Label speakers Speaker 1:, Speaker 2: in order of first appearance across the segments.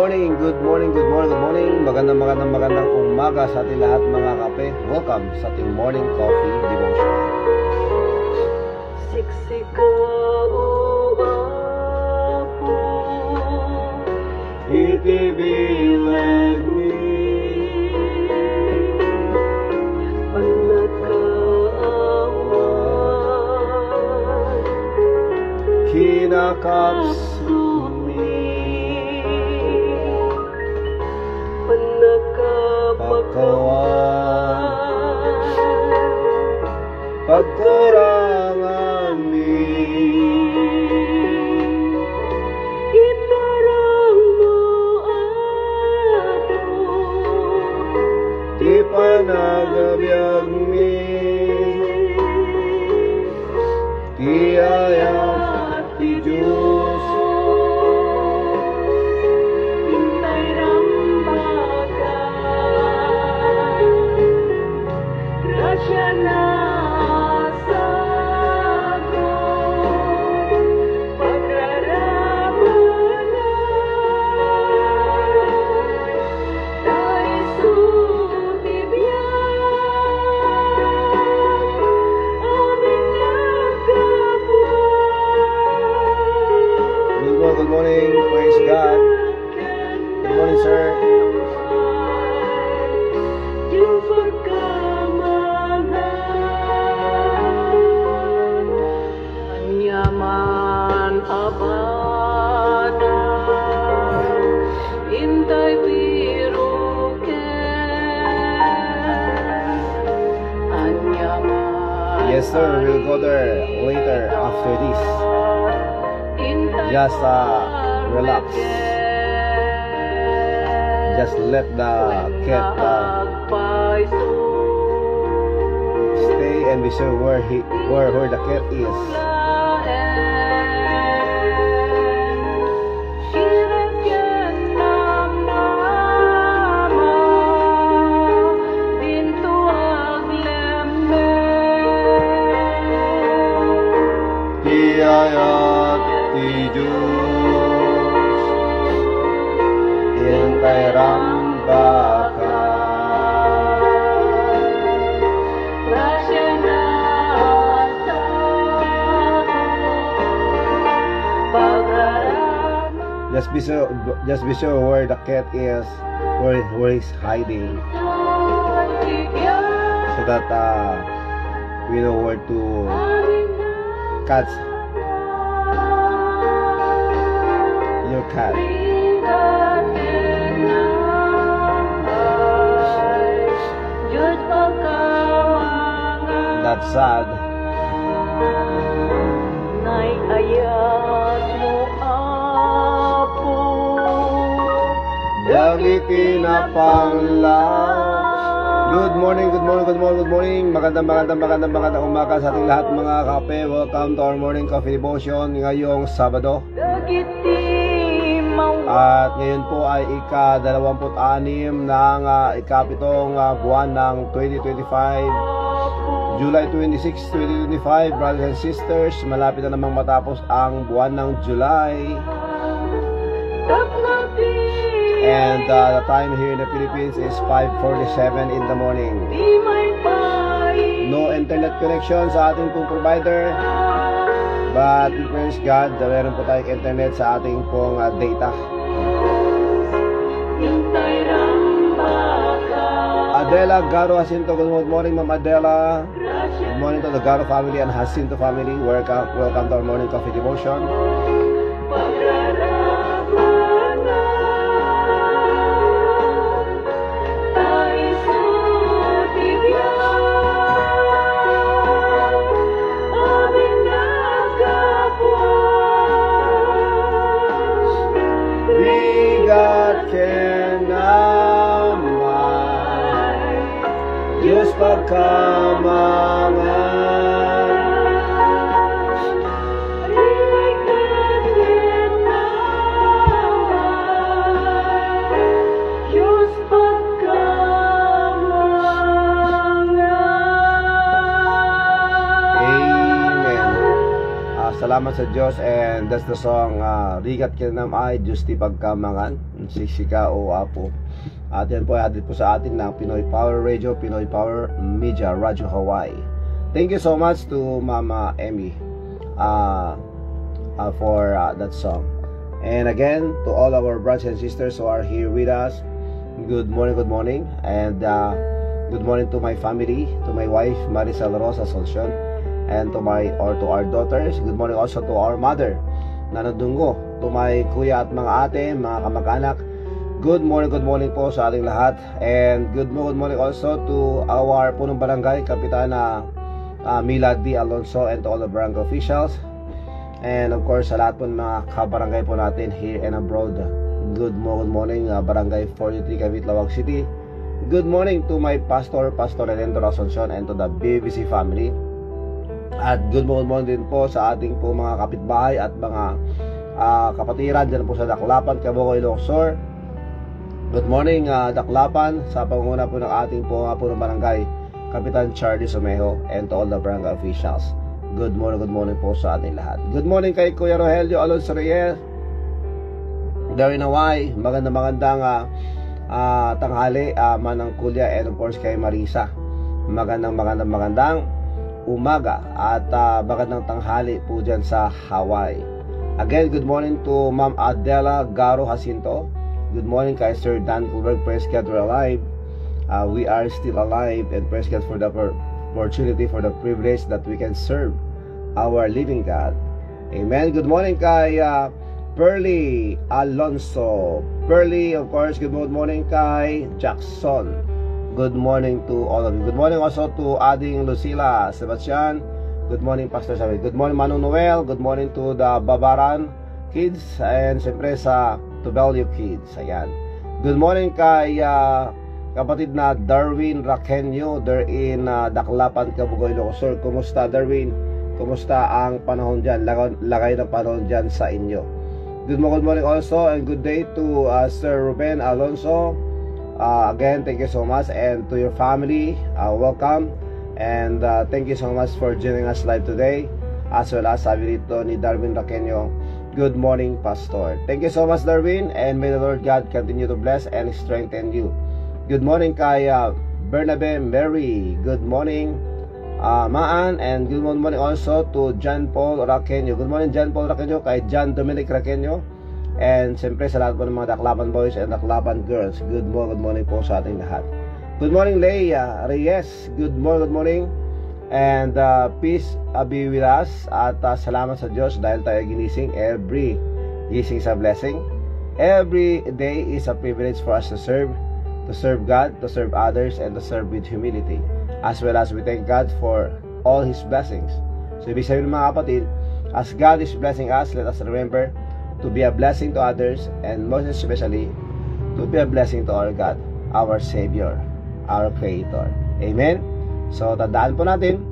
Speaker 1: morning, good morning, good morning, good morning. Magandang umaga sa ating lahat mga kape. Welcome sa ating morning coffee devotion.
Speaker 2: Siksikaw ako,
Speaker 1: Itibilag ni
Speaker 2: panagkaawan,
Speaker 1: kinakaps pagkurangan mi,
Speaker 2: itarang mo ato,
Speaker 1: ti panagabiyag mi, ti ayat ti Diyos,
Speaker 2: hintay rambaga, grasya na
Speaker 1: Good morning, praise God. Good morning, sir.
Speaker 2: Anyaman abada, intay biruken. Anyaman.
Speaker 1: Yes, sir. We'll go there later after this. Just relax. Just let the cat stay and be sure where the cat is. Ayat ti Diyos, hintay rambaka,
Speaker 2: grasya na sa pagrarama.
Speaker 1: Just be sure where the cat is, where he's hiding, so that we know where to catch your cat. That's sad.
Speaker 2: Naiayat mo apo,
Speaker 1: Dagi pinapanglaw. Good morning, good morning, good morning, good morning. Magandang umaga sa ating lahat mga kape. Welcome to our morning coffee devotion ngayong Sabado. At ngayon po ay ika-26 ng ikapitong buwan ng 2025, July 26, 2025. Brothers and sisters, malapit na namang matapos ang buwan ng July. And the time here in the Philippines is 5:47 in the morning. No internet connection sa ating pong provider, but we praise God na meron po tayong internet sa ating pong data. Adela Garo Jacinto, good morning Ma'am Adela. Good morning to the Garo family and Jacinto family. Welcome to our morning coffee devotion. Bigat kenamay, Diyos pagkamangan.
Speaker 2: Diyos pagkamangan.
Speaker 1: Amen. Salamat sa Diyos, and that's the song Rigat Kinam Ay, Diyos ti Pagkamangan. Sisika o Apo. At yan po ay hatid po sa atin ng Pinoy Power Radio, Pinoy Power Media, Radyo Hawaii. Thank you so much to Mama Emmy for that song. And again, to all our brothers and sisters who are here with us, good morning, and good morning to my family, to my wife Maricel Rosa Asuncion, and to our daughters. Good morning also to our mother Nanadungo, to my kuya at mga ate, mga kamag-anak. Good morning po sa ating lahat. And good morning also to our punong barangay, Kapitana Mila D. Alonso, and to all the barangay officials. And of course, sa lahat po ng mga kabarangay po natin here and abroad. Good morning, Barangay 43, Cavite, Lawag City. Good morning to my Pastor Elendro Asuncion, and to the BBC family. At good morning din po sa ating po mga kapitbahay at mga kapatiran dyan po sa Daklapan, Cabocoy, Ilocos. Good morning, Daklapan, sa pangunguna po ng ating po ng barangay, Kapitan Charlie Sumejo, and to all the barangay officials. Good morning po sa ating lahat. Good morning kay Kuya Rogelio Alonso Reyes, Darwin Hawaii, magandang tanghali, Manang Kulya, and of course kay Marisa. Magandang umaga at magandang tanghali po dyan sa Hawaii. Again, good morning to Ma'am Adela Garo Jacinto. Good morning kay Sir Dan Kulberg. Praise God, we're alive. We are still alive, and praise God for the opportunity, for the privilege that we can serve our living God. Amen. Good morning kay Pearly Alonso. Pearly, of course, good morning kay Jackson. Good morning to all of you. Good morning also to Ading Lucila Sebastian. Good morning, Pastor Samuel. Good morning, Manong Noel. Good morning to the Babaran kids, and siyempre sa Tubelio kids. Ayan. Good morning kay kapatid na Darwin Raquenyo there in Daklapan, Cabocoy, Ilocos Sur. Kumusta, Darwin? Kumusta ang panahon dyan? Lagay ng panahon dyan sa inyo. Good morning also, and good day to Sir Ruben Alonso. Again, thank you so much, and to your family, welcome, and thank you so much for joining us live today, as well as sabi dito ni Darwin Raquenyo, good morning, Pastor. Thank you so much, Darwin, and may the Lord God continue to bless and strengthen you. Good morning kay Bernabe Mary. Good morning, Maan, and good morning also to John Paul Raquenyo. Good morning, John Paul Raquenyo, kay John Dominic Raquenyo, and siyempre sa lahat po ng mga Daklapan boys and Daklapan girls. Good morning po sa ating lahat. Good morning, Leia Reyes. Good morning, and peace be with us. At salamat sa Diyos dahil tayo ginising. Every gising sa blessing. Every day is a privilege for us to serve God, to serve others, and to serve with humility, as well as we thank God for all His blessings. So ibig sabihin mga kapatid, as God is blessing us, let us remember to be a blessing to others, and most especially to be a blessing to our God, our Savior, our Creator. Amen? So tandaan po natin,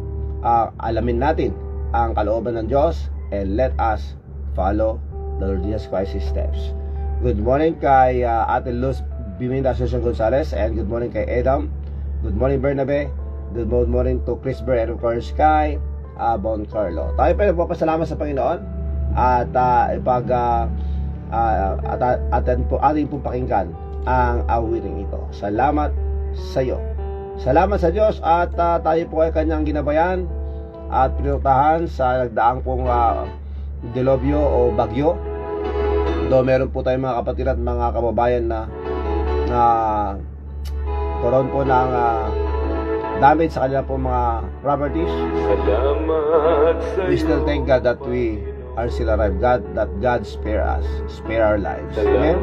Speaker 1: alamin natin ang kalooban ng Diyos, and let us follow the Lord Jesus Christ's steps. Good morning kay Ate Luz Biminda Asuncion Gonzalez, and good morning kay Edam. Good morning, Bernabe. Good morning to Chris Burr, and of course kay Bon Carlo. Tayo pa nagpapasalamat sa Panginoon at atin pong pakinggan ang awiting ito. Salamat sa iyo. Salamat sa Diyos at tayo po ay kanyang ginabayan at pinuntahan sa nagdaang pong dilubyo o bagyo. Do meron po tayong mga kapatid at mga kababayan na karoon po ng damage sa kanila po mga properties. We still thank God that we are still alive. God spare us, spare our lives. Amen?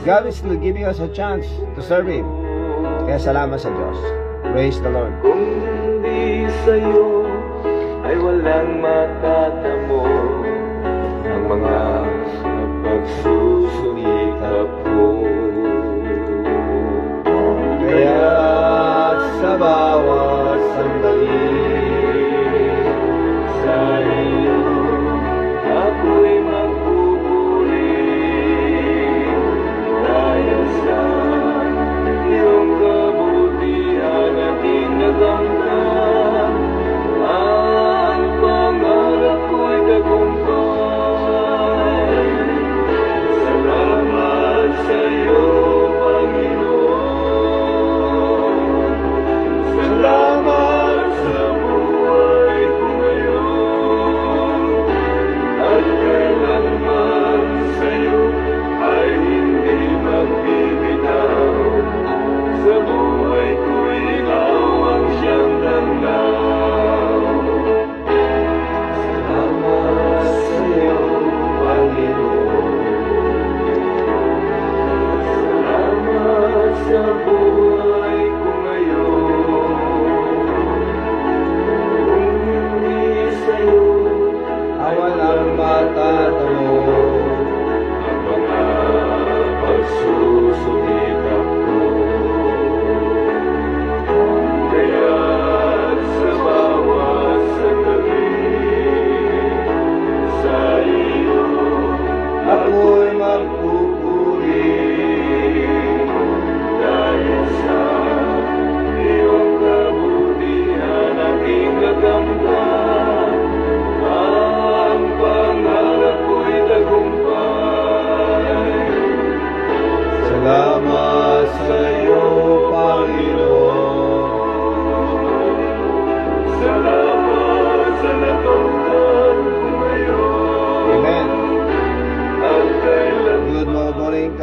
Speaker 1: God is still giving us a chance to serve Him. Kaya salamat sa Diyos. Praise the Lord.
Speaker 2: Kung di sa'yo ay walang matatamo ang mga pagsusumikap ko.
Speaker 1: Kaya sa bawat sandali
Speaker 2: Sa iyo ako'y magpupuri dahil sa iyong kabutihan at inagangkan ang pangarap ko'y tagumpay.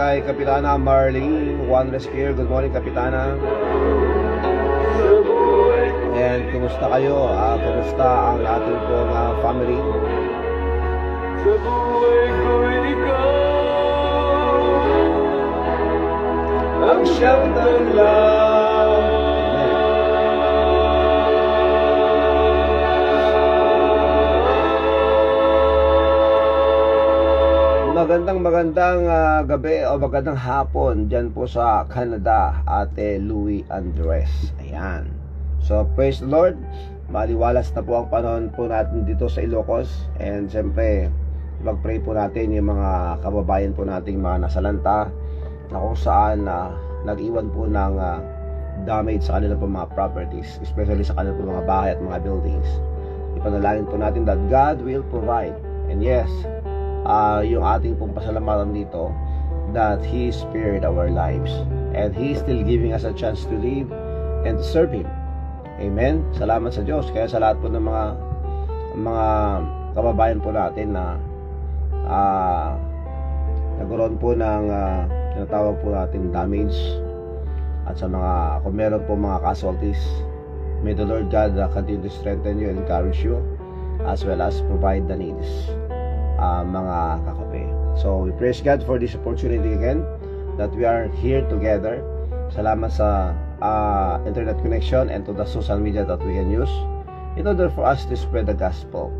Speaker 1: kay Kapitana Marlene Juan Resquier. Good morning, Kapitana.
Speaker 2: sa buhay
Speaker 1: And kumusta kayo? Kumusta ang ating pong family?
Speaker 2: sa buhay ko'y ikaw ang siyang tanglaw.
Speaker 1: Magandang gabi o magandang hapon dyan po sa Canada, Ate Louie Andres. Ayan. So, praise the Lord. Maliwalas na po ang panahon po natin dito sa Ilocos. And siyempre, mag-pray po natin yung mga kababayan po nating mga nasalanta na kung saan nag-iwan po ng damage sa kanilang po mga properties, especially sa kanilang po mga bahay at mga buildings. Ipanalangin po natin that God will provide. And yes, yung ating pong pasalamatan dito, that He spared our lives and He is still giving us a chance to live and to serve Him. Amen. Salamat sa Diyos. Kaya sa lahat po ng mga kababayan po natin na nagkaroon po ng tinatawag po natin damage, at sa mga, kung meron po mga casualties, may the Lord God continue to strengthen you and encourage you, as well as provide the needs, mga kakape. So we praise God for this opportunity again, that we are here together. Salamat sa internet connection and to the social media that we can use in order for us to spread the gospel.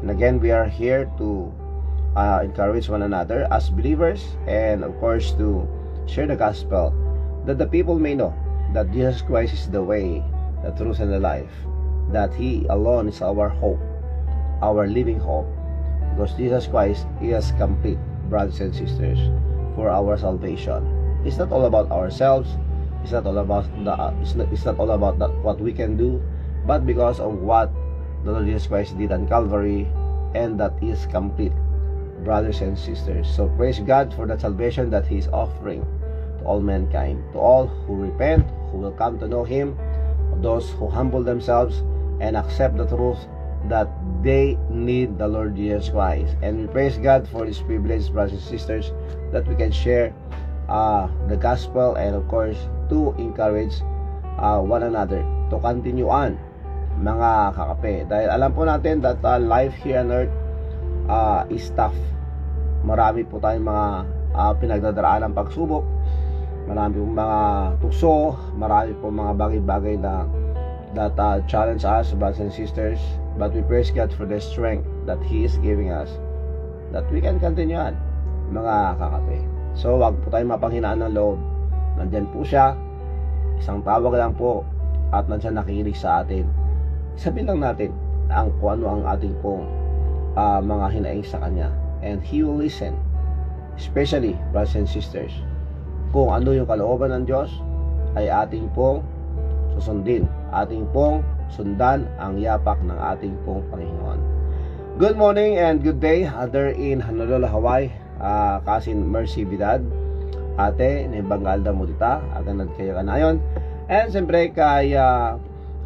Speaker 1: And again, we are here to encourage one another as believers, and of course to share the gospel, that the people may know that Jesus Christ is the way, the truth, and the life, that He alone is our hope, our living hope, because Jesus Christ is complete, brothers and sisters, for our salvation. It's not all about ourselves. It's not all about what we can do, but because of what the Lord Jesus Christ did on Calvary, and that is complete, brothers and sisters. So praise God for the salvation that He is offering to all mankind, to all who repent, who will come to know Him, those who humble themselves and accept the truth that they need the Lord Jesus Christ. And we praise God for this privilege, brothers and sisters, that we can share the gospel, and of course to encourage one another to continue on, mga kakape. Dahil alam po natin that life here on earth is tough. Marami po tayong mga pinagdadaraan ng pagsubok, marami po mga tukso, marami po mga bagay-bagay na that challenge us, brothers and sisters. But we praise God for the strength that He is giving us, that we can continue on, mga kakape. So wag po tayong mapanghinaan ng loob. Nandyan po siya, isang tawag lang po, at nandyan nakikinig sa atin. Sabihin lang natin kung ano ang ating pong mga hinaing sa Kanya, and He will listen. Especially, brothers and sisters, kung ano yung kalooban ng Diyos, ay ating pong susundin, ating pong sundan ang yapak ng ating pong Panginoon. Good morning and good day, other in Honolulu, Hawaii, Cousin Mercy Vidad, Ate ni Bangalda Mudita, aganad kayo kanayon. And siyempre kay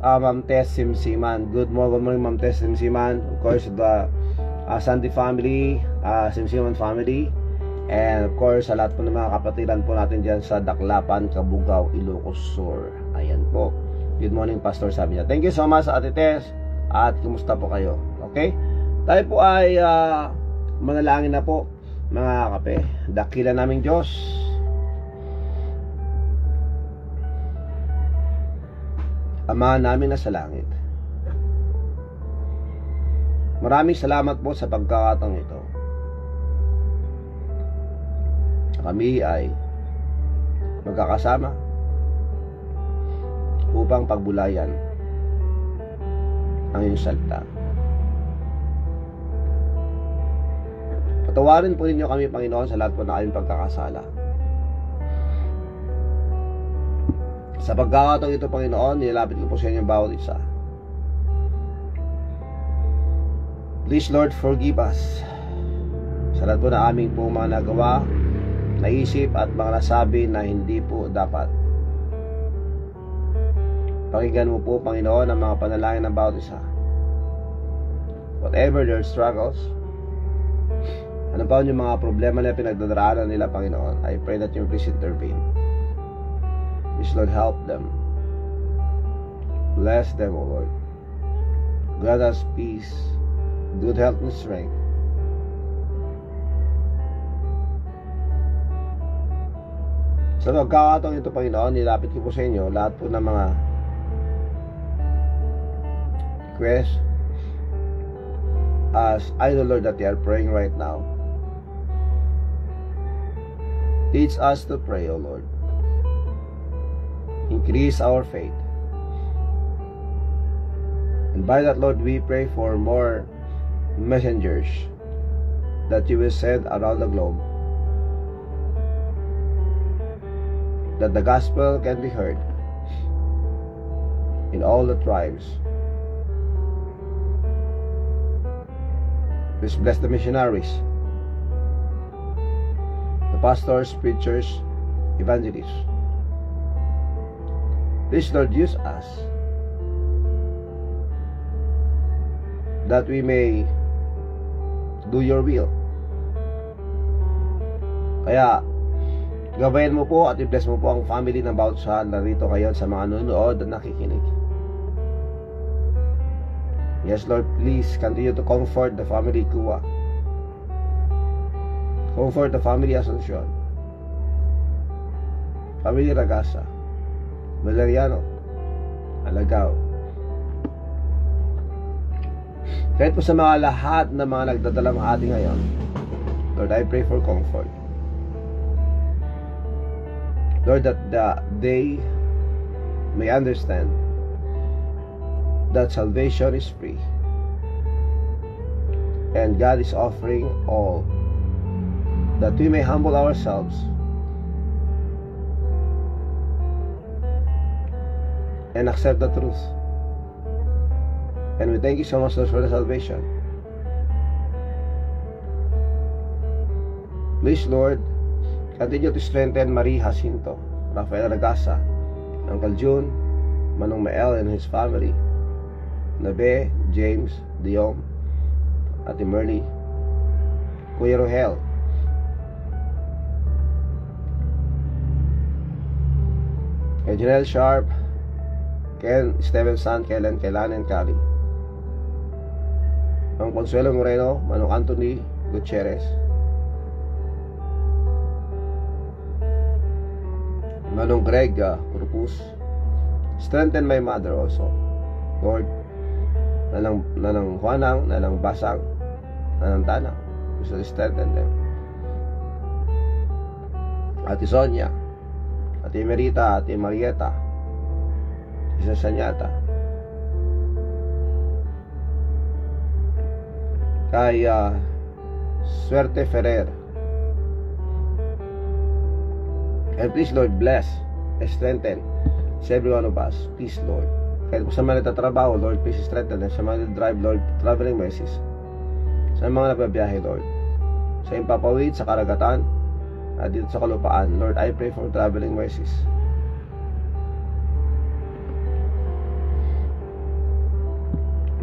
Speaker 1: Ma'am Tess Simsiman. Good morning, Ma'am Tess Simsiman. Of course, the Sandy family, Simsiman family, and of course sa lahat po ng mga kapatiran po natin dyan sa Daklapan, Cabugao, Ilocos Sur. Ayan po. Good morning, Pastor, sabi niya. Thank you so much, Ate Tess. At kumusta po kayo? Okay? Tayo po ay manalangin na po, mga kape. Dakila naming Diyos, Ama namin na sa langit, maraming salamat po sa pagkakataong ito. Kami ay magkakasama upang pagbulayan ang iyong salita. Patawarin po ninyo kami, Panginoon, sa lahat po na aming pagkakasala. Sa pagkakataong ito, Panginoon, nilapit ko po sa inyo bawat isa. Please, Lord, forgive us sa lahat po na aming po mga nagawa, naisip at mga nasabi na hindi po dapat. Pakinggan mo po, Panginoon, ang mga panalangin ng bawat isa. Whatever their struggles, Ano pa yung mga problema na pinagdadaraanan nila, Panginoon, I pray that you please intervene. Please, Lord, help them. Bless them, O Lord. Grant us peace, good health and strength. Sa pagkakataon ito, Panginoon, nilapit ko po sa inyo lahat po ng mga requests as I know, Lord, that they are praying right now. Teach us to pray, O Lord. Increase our faith. And by that, Lord, we pray for more messengers that you will send around the globe, that the gospel can be heard in all the tribes. Please bless the missionaries, the pastors, preachers, evangelists. Please, Lord, use us that we may do your will. Kaya gabayan mo po at i-bless mo po ang family ng bawat isa narito ngayon, sa mga nanonood at nakikinig. Yes, Lord, please continue to comfort the family Kua. Comfort the family Asuncion, family Ragasa, Valeriano, Alagao. Kahit po sa mga lahat na mga nagdadalang hati ngayon, Lord, I pray for comfort. Lord, that they may understand that salvation is free and God is offering all, that we may humble ourselves and accept the truth. And we thank you so much, Lord, for the salvation. Please, Lord, continue to strengthen Marie Jacinto, Rafael Ragasa, Uncle June, Manong Mael and his family, Nabe, James, Diom, Ate Merly, Kuya Rohel, kay Janelle Sharp, Ken Stevenson, Kellen, Kailan, and Kali, ang Consuelo Moreno, Manong Anthony Gutierrez, Manong Greg Cruz. Strengthen my mother also, Lord. Nanang Juanang, Nanang Basang, Nanang Tanang, gusto strengthen them. Ate Sonia, Ate Merita, Ate Marieta, Isa Sanyata, kay Suerte Ferrer. And please, Lord, bless and strengthen every one of us. Please, Lord. Kahit po sa mga nagtatrabaho, Lord, please strengthen them. Sa mga nag-drive, Lord, traveling mercies. Sa mga nagbabiyahe, Lord, sa impapawid, sa karagatan, at dito sa kalupaan, Lord, I pray for traveling mercies.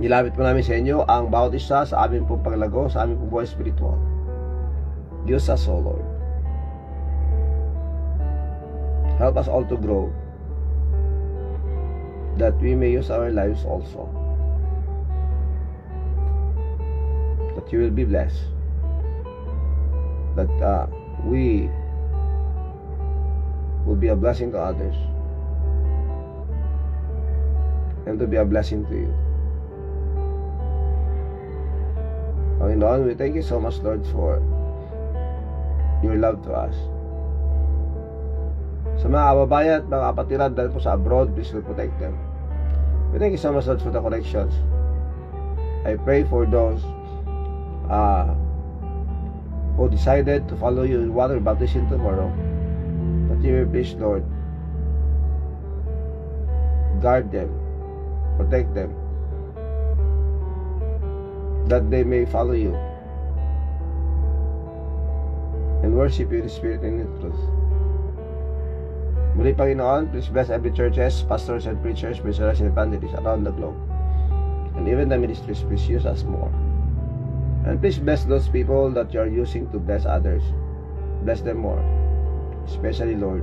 Speaker 1: Nilapit po namin sa inyo ang bawat isa sa aming pong paglago, sa aming pong buhay spiritual. Diyos us, O Lord. Help us all to grow, that we may use our lives also, that you will be blessed, that we will be a blessing to others, and to be a blessing to you. Panginoon, we thank you so much, Lord, for your love to us. Sa mga kababayan at mga kapatiran dahil po sa abroad, please will protect them. We thank you so much, Lord, for the connections. I pray for those who decided to follow you in water baptism tomorrow, that you will please, Lord, guard them, protect them, that they may follow you and worship you in spirit and in truth. Muli, Panginoon, please bless every churches, pastors and preachers, missionaries and evangelists around the globe, and even the ministries. Please use us more. And please bless those people that you are using to bless others. Bless them more. Especially, Lord,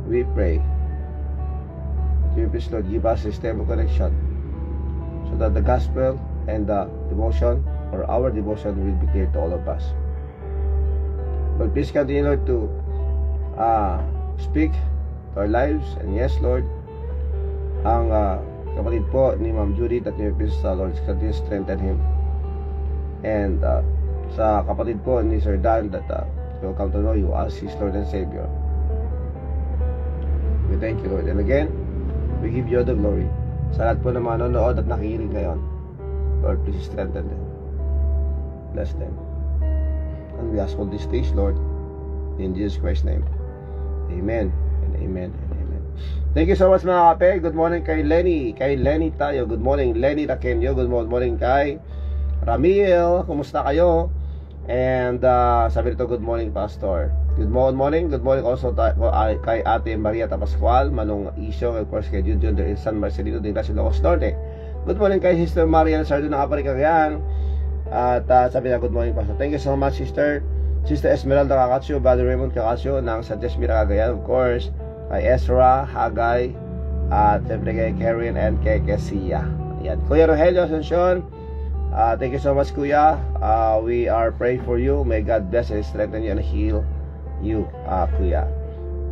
Speaker 1: we pray that you please, Lord, give us a stable connection so that the gospel and the devotion, or our devotion, will be clear to all of us. But please continue, Lord, to speak to our lives. And yes, Lord, ang kapatid po ni Ma'am Judy, that you please, Lord, continue to strengthen him. And sa kapatid po ni Sir Dan, that he will come to know you as his Lord and Savior. We thank you, Lord. And again, we give you all the glory. Sa lahat po na manonood at nakikinig ngayon, Lord, please strengthen them. Bless them. And we ask all these things, Lord, in Jesus Christ's name. Amen and amen and amen. Thank you so much, mga kape. Good morning kay Lenny. Kay Lenny tayo. Good morning, Lenny Takenyo. Good morning kay Ramiel. Kumusta kayo? And sabi nito, good morning, Pastor. Good morning. Good morning also kay Ate Maria Tapascual, Manong Isyo, of course kay Junjun in San Marcelino de Iglesia Locos Norte. Good morning kay Sister Marian Sardo ng Aparicagayan. At sabi na, good morning, Pastor. Thank you so much, Sister Esmeralda Cacasio, Brother Raymond Cacasio ng San Desmira Cagayan, of course kay Ezra, Hagay, at siyempre kay Karen and kay Kesia. Ayan. Kuya Rogelio Ascension, thank you so much, Kuya. We are praying for you. May God bless and strengthen you and heal you, Kuya.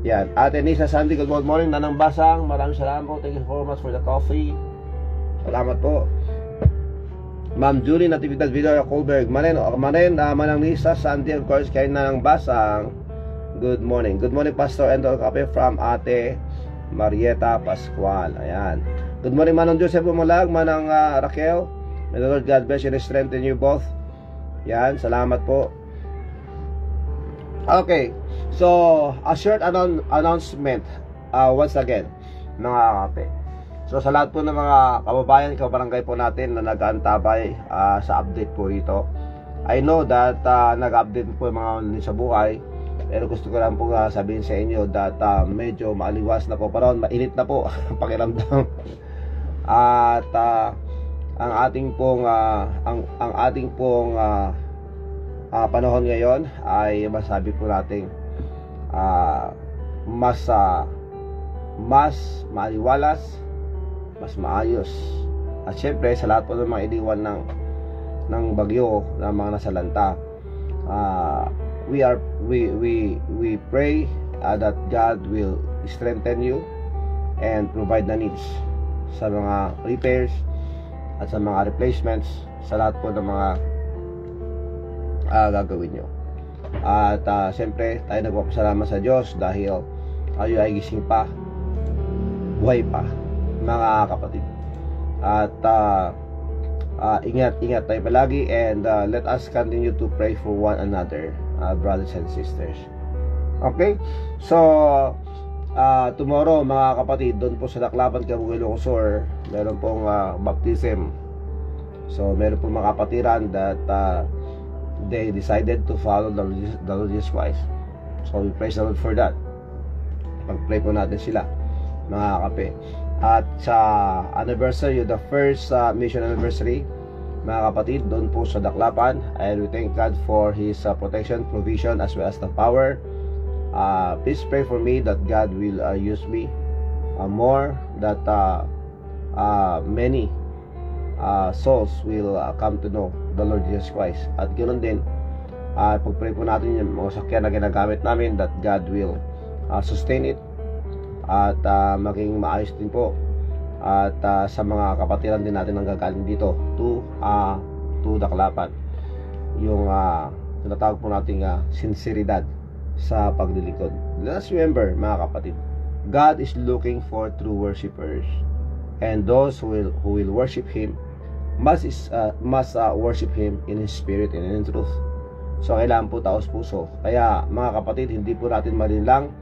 Speaker 1: Yan. Ate Nisa Sandy, good morning. Nanang Basang, maraming salamat po. Thank you so much for the coffee. Salamat po. Ma'am Julie Natividad Video Colberg, Manang Nisa Sandy, of course kay Nanang Basang. Good morning. Good morning, Pastor Endo Kape from Ate Marieta Pascual. Ayan. Good morning, Manong Joseph Umulag, Manang Raquel. May the Lord God bless you and strengthen you both. Yan, salamat po. Okay, so a short announcement once again, mga kape. So sa lahat po ng mga kababayan, kabarangay po natin na nag-aantabay sa update po ito, I know that nag-update po yung mga sa buhay, pero gusto ko lang po sabihin sa inyo that medyo maaliwas na po, parang mainit na po pakiramdam. At ang ating pong panahon ngayon ay masabi po natin mas maaliwalas, mas maayos. At syempre sa lahat po ng mga iniwan ng bagyo ng mga nasalanta, we pray that God will strengthen you and provide the needs sa mga repairs at sa mga replacements sa lahat po ng mga gagawin nyo. At siyempre tayo nagpapasalamat sa Diyos dahil tayo ay gising pa, buhay pa, mga kapatid. At ingat tayo palagi, and let us continue to pray for one another, brothers and sisters. Okay, so tomorrow, mga kapatid, doon po sa Daklapan, Kabugoy, Locosur, meron pong baptism. So meron pong mga kapatiran that they decided to follow the Lord Jesus Christ. So we praise the Lord for that. Pag-pray po natin sila, mga kape. At sa anniversary, the first mission anniversary, mga kapatid, doon po sa Daklapan, and we thank God for His protection, provision, as well as the power. Please pray for me that God will use me more, that many souls will come to know the Lord Jesus Christ. At ganoon din, pag-pray po natin yung mga sakyan na ginagamit namin, that God will sustain it at maging maayos din po. At sa mga kapatiran din natin ang gagaling dito to Daklapan, yung tinatawag po nating sinseridad sa paglilingkod. Let us remember, mga kapatid, God is looking for true worshipers, and those who will worship Him must worship Him in His spirit and in truth. So kailangan po taos puso. Kaya mga kapatid, hindi po natin malinlang,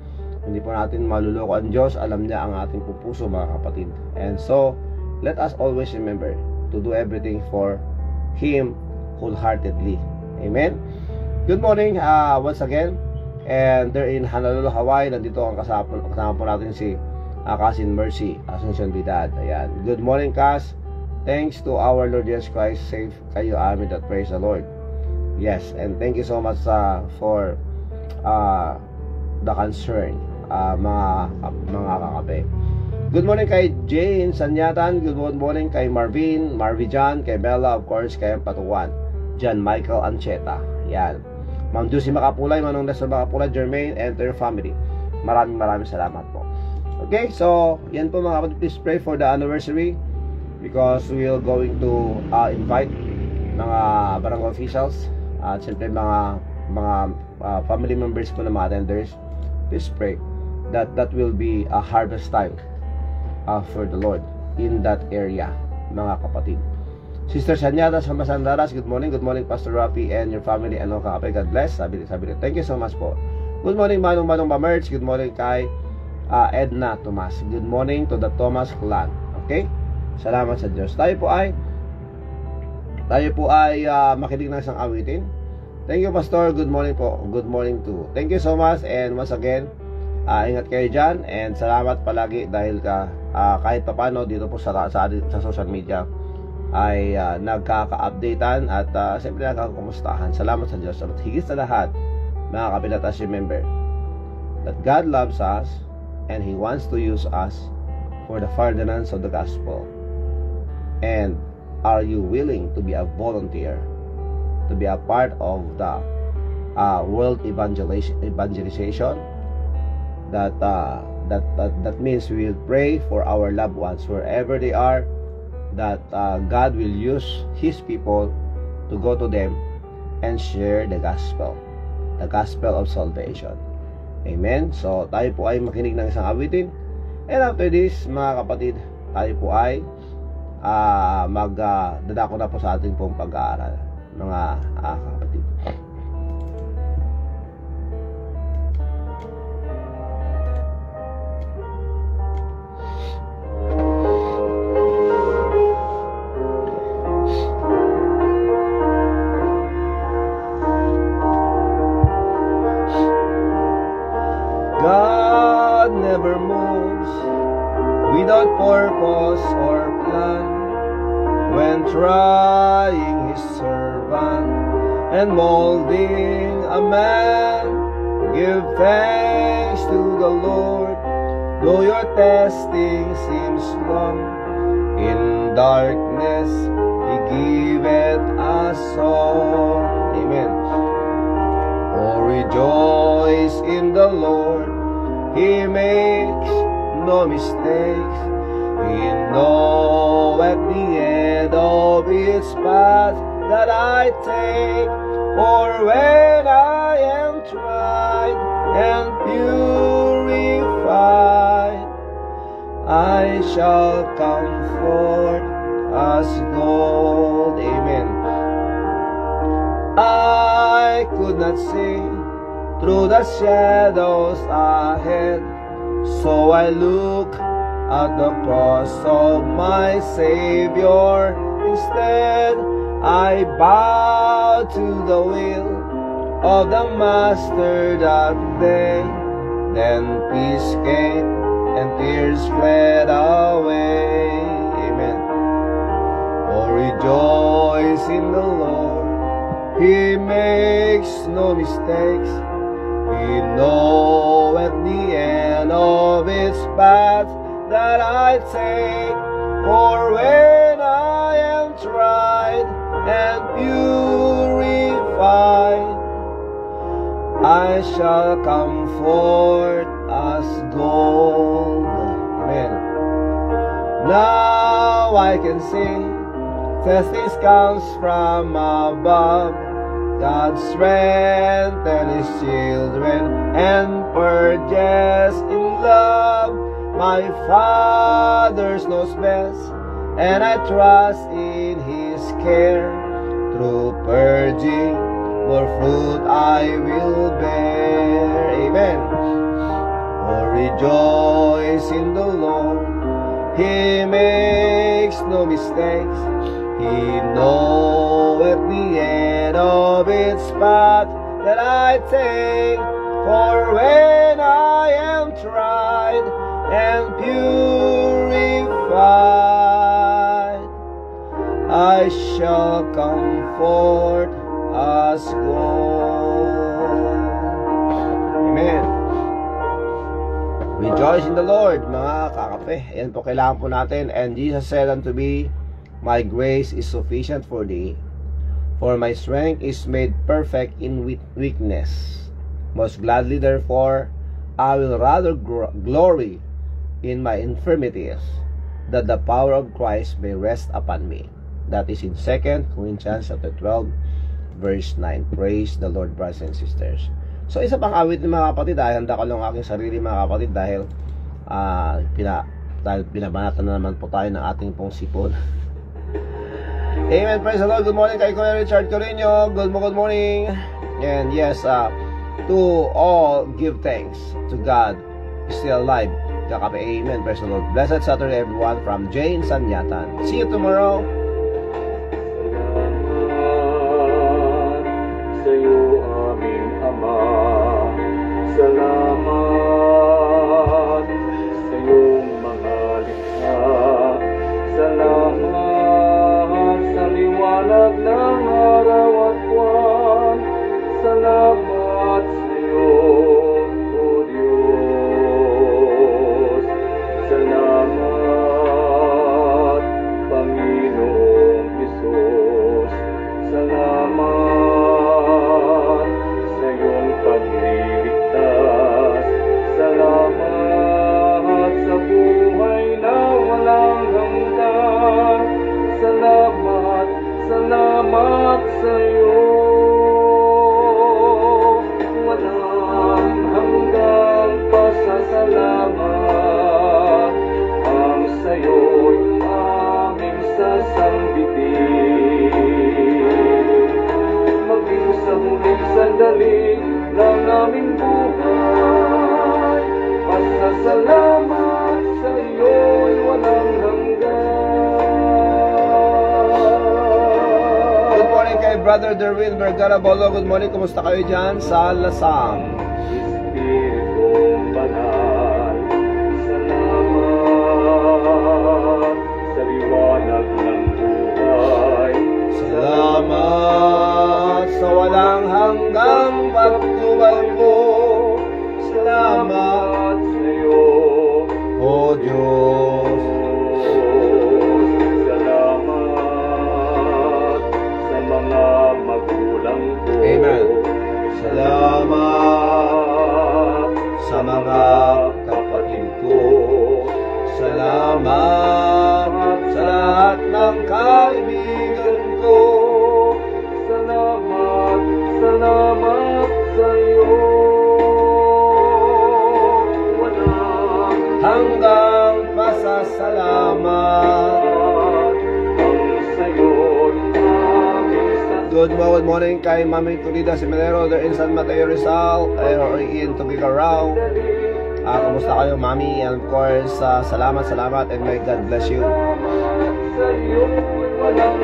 Speaker 1: hindi po natin maluloko ang Diyos. Alam niya ang ating puso, mga kapatid. And so let us always remember to do everything for Him wholeheartedly. Amen. Good morning once again. And there in Honolulu, Hawaii, nandito ang kasama po natin si Cousin Mercy Asuncion Vidad. Ayan. Good morning, Cas. Thanks to our Lord Jesus Christ, safe kayo amin that praise the Lord. Yes, and thank you so much for the concern, mga kakape. Good morning kay Jane Sanyatan. Good morning kay Marvin John, kay Bella, of course, kay Patuan, John Michael Ancheta. Yan. Ma'am Juicy Makapulay, Manong Nestor Makapulay, Jermaine, and their family. Maraming salamat po. Okay, so yan po mga kapatid. Please pray for the anniversary because we are going to invite mga barangay officials at siyempre mga family members po ng mga attenders. Please pray that will be a harvest time for the Lord in that area, mga kapatid. Sister Sanyada sa Masandaras, good morning Pastor Rafi and your family, ano kakapay, God bless. Sabi thank you so much po. Good morning Manong Mamerch, good morning kay Edna Tomas, good morning to the Thomas clan. Okay, salamat sa Diyos. Tayo po ay makinig ng isang awitin. Thank you Pastor, good morning po, good morning too. Thank you so much, and once again ingat kayo dyan, and salamat palagi dahil kahit papano dito po sa social media ay nagkaka-updatean at siyempre nagkakumustahan. Salamat sa Diyos. At higit sa lahat, mga kapilat, as remember that God loves us and He wants to use us for the furtherance of the gospel. And are you willing to be a volunteer, to be a part of the world evangelization? That means we will pray for our loved ones wherever they are, that God will use His people to go to them and share the gospel of salvation. Amen. So tayo po ay makinig ng isang awitin, and after this, mga kapatid, tayo po ay magdadako na po sa ating pong pag-aaral, mga kapatid. God never moves without purpose or plan. When trying His servant and molding a man, give thanks to the Lord, though your testing seems long. In darkness He giveth us song. Amen. Oh, rejoice in the Lord, He makes no mistakes. He knoweth the end of His path that I take. For when I am tried and purified, I shall come forth as gold. Amen. I could not see through the shadows ahead, so I look at the cross of my Savior. Instead, I bow to the will of the Master that day. Then peace came and tears fled away. Amen. Oh, rejoice in the Lord, He makes no mistakes. He knoweth the end of His path that I take. For when I am tried and purified, I shall come forth as gold. Amen. Now I can see testing comes from above. God strengthens His children and purges in love. My Father knows best, and I trust in His care. Through purging, more fruit I will bear. Amen. Oh, rejoice in the Lord, He makes no mistakes. He knoweth the end of its path that I take. For when I am tried and purified, Christ shall comfort us all. Amen. Rejoice in the Lord, mga kakape. Yan po kailangan po natin. And Jesus said unto me, my grace is sufficient for thee, for my strength is made perfect in weakness. Most gladly therefore I will rather glory in my infirmities, that the power of Christ may rest upon me. That is in 2 Corinthians chapter 12 verse 9. Praise the Lord, brothers and sisters. So isa pang awit ng mga kapatid, handa ko lang aking sarili mga kapatid dahil binabanatan na naman po tayo ng ating pong sipon. Amen, praise the Lord. Good morning kay Kuya Richard Corino. Good morning. And yes, to all give thanks to God still alive. Kakape, amen, praise the Lord. Blessed Saturday everyone from Jane Sanyatan. See you tomorrow.
Speaker 2: Salamat sa iyo aming Ama. Salamat sa iyong mga likha. Salamat sa liwanag ng araw at buwan. Salamat sa iyo, O Diyos. Salamat, Panginoong Hesus. Salamat sa iyong pagliligtas. Salamat sa buhay na walang hanggan. Salamat, salamat sa iyo. Walang hanggang pasasalamat ang sa iyo'y aming sasambiti. Maging sa huling sandali ng aming buhay, pasasalamat sa iyo'y walang hanggan.
Speaker 1: Good morning kay Brother Derwin Vergara Bolo. Good morning, kumusta kayo dyan sa Lasam?
Speaker 2: Espiritong banal, salamat sa liwanag ng buhay.
Speaker 1: Salamat sa walang hanggang pagtubal mo. Salamat
Speaker 2: sa iyo,
Speaker 1: O Diyos.
Speaker 2: salamat sa mga magulang ko.
Speaker 1: Amen. Salamat sa mga kapatid ko. Salamat sa lahat ng kaibigan ko.
Speaker 2: Salamat, salamat sa iyo. Walang
Speaker 1: Hanggang pasasalamat.
Speaker 2: ang sa iyo'y aming
Speaker 1: Good morning kay Mami Turida Seminero there in San Mateo Rizal or in Tubigaraw. Kamusta kayo, Mami? And of course, salamat and may God bless you.
Speaker 2: sa iyo'y walang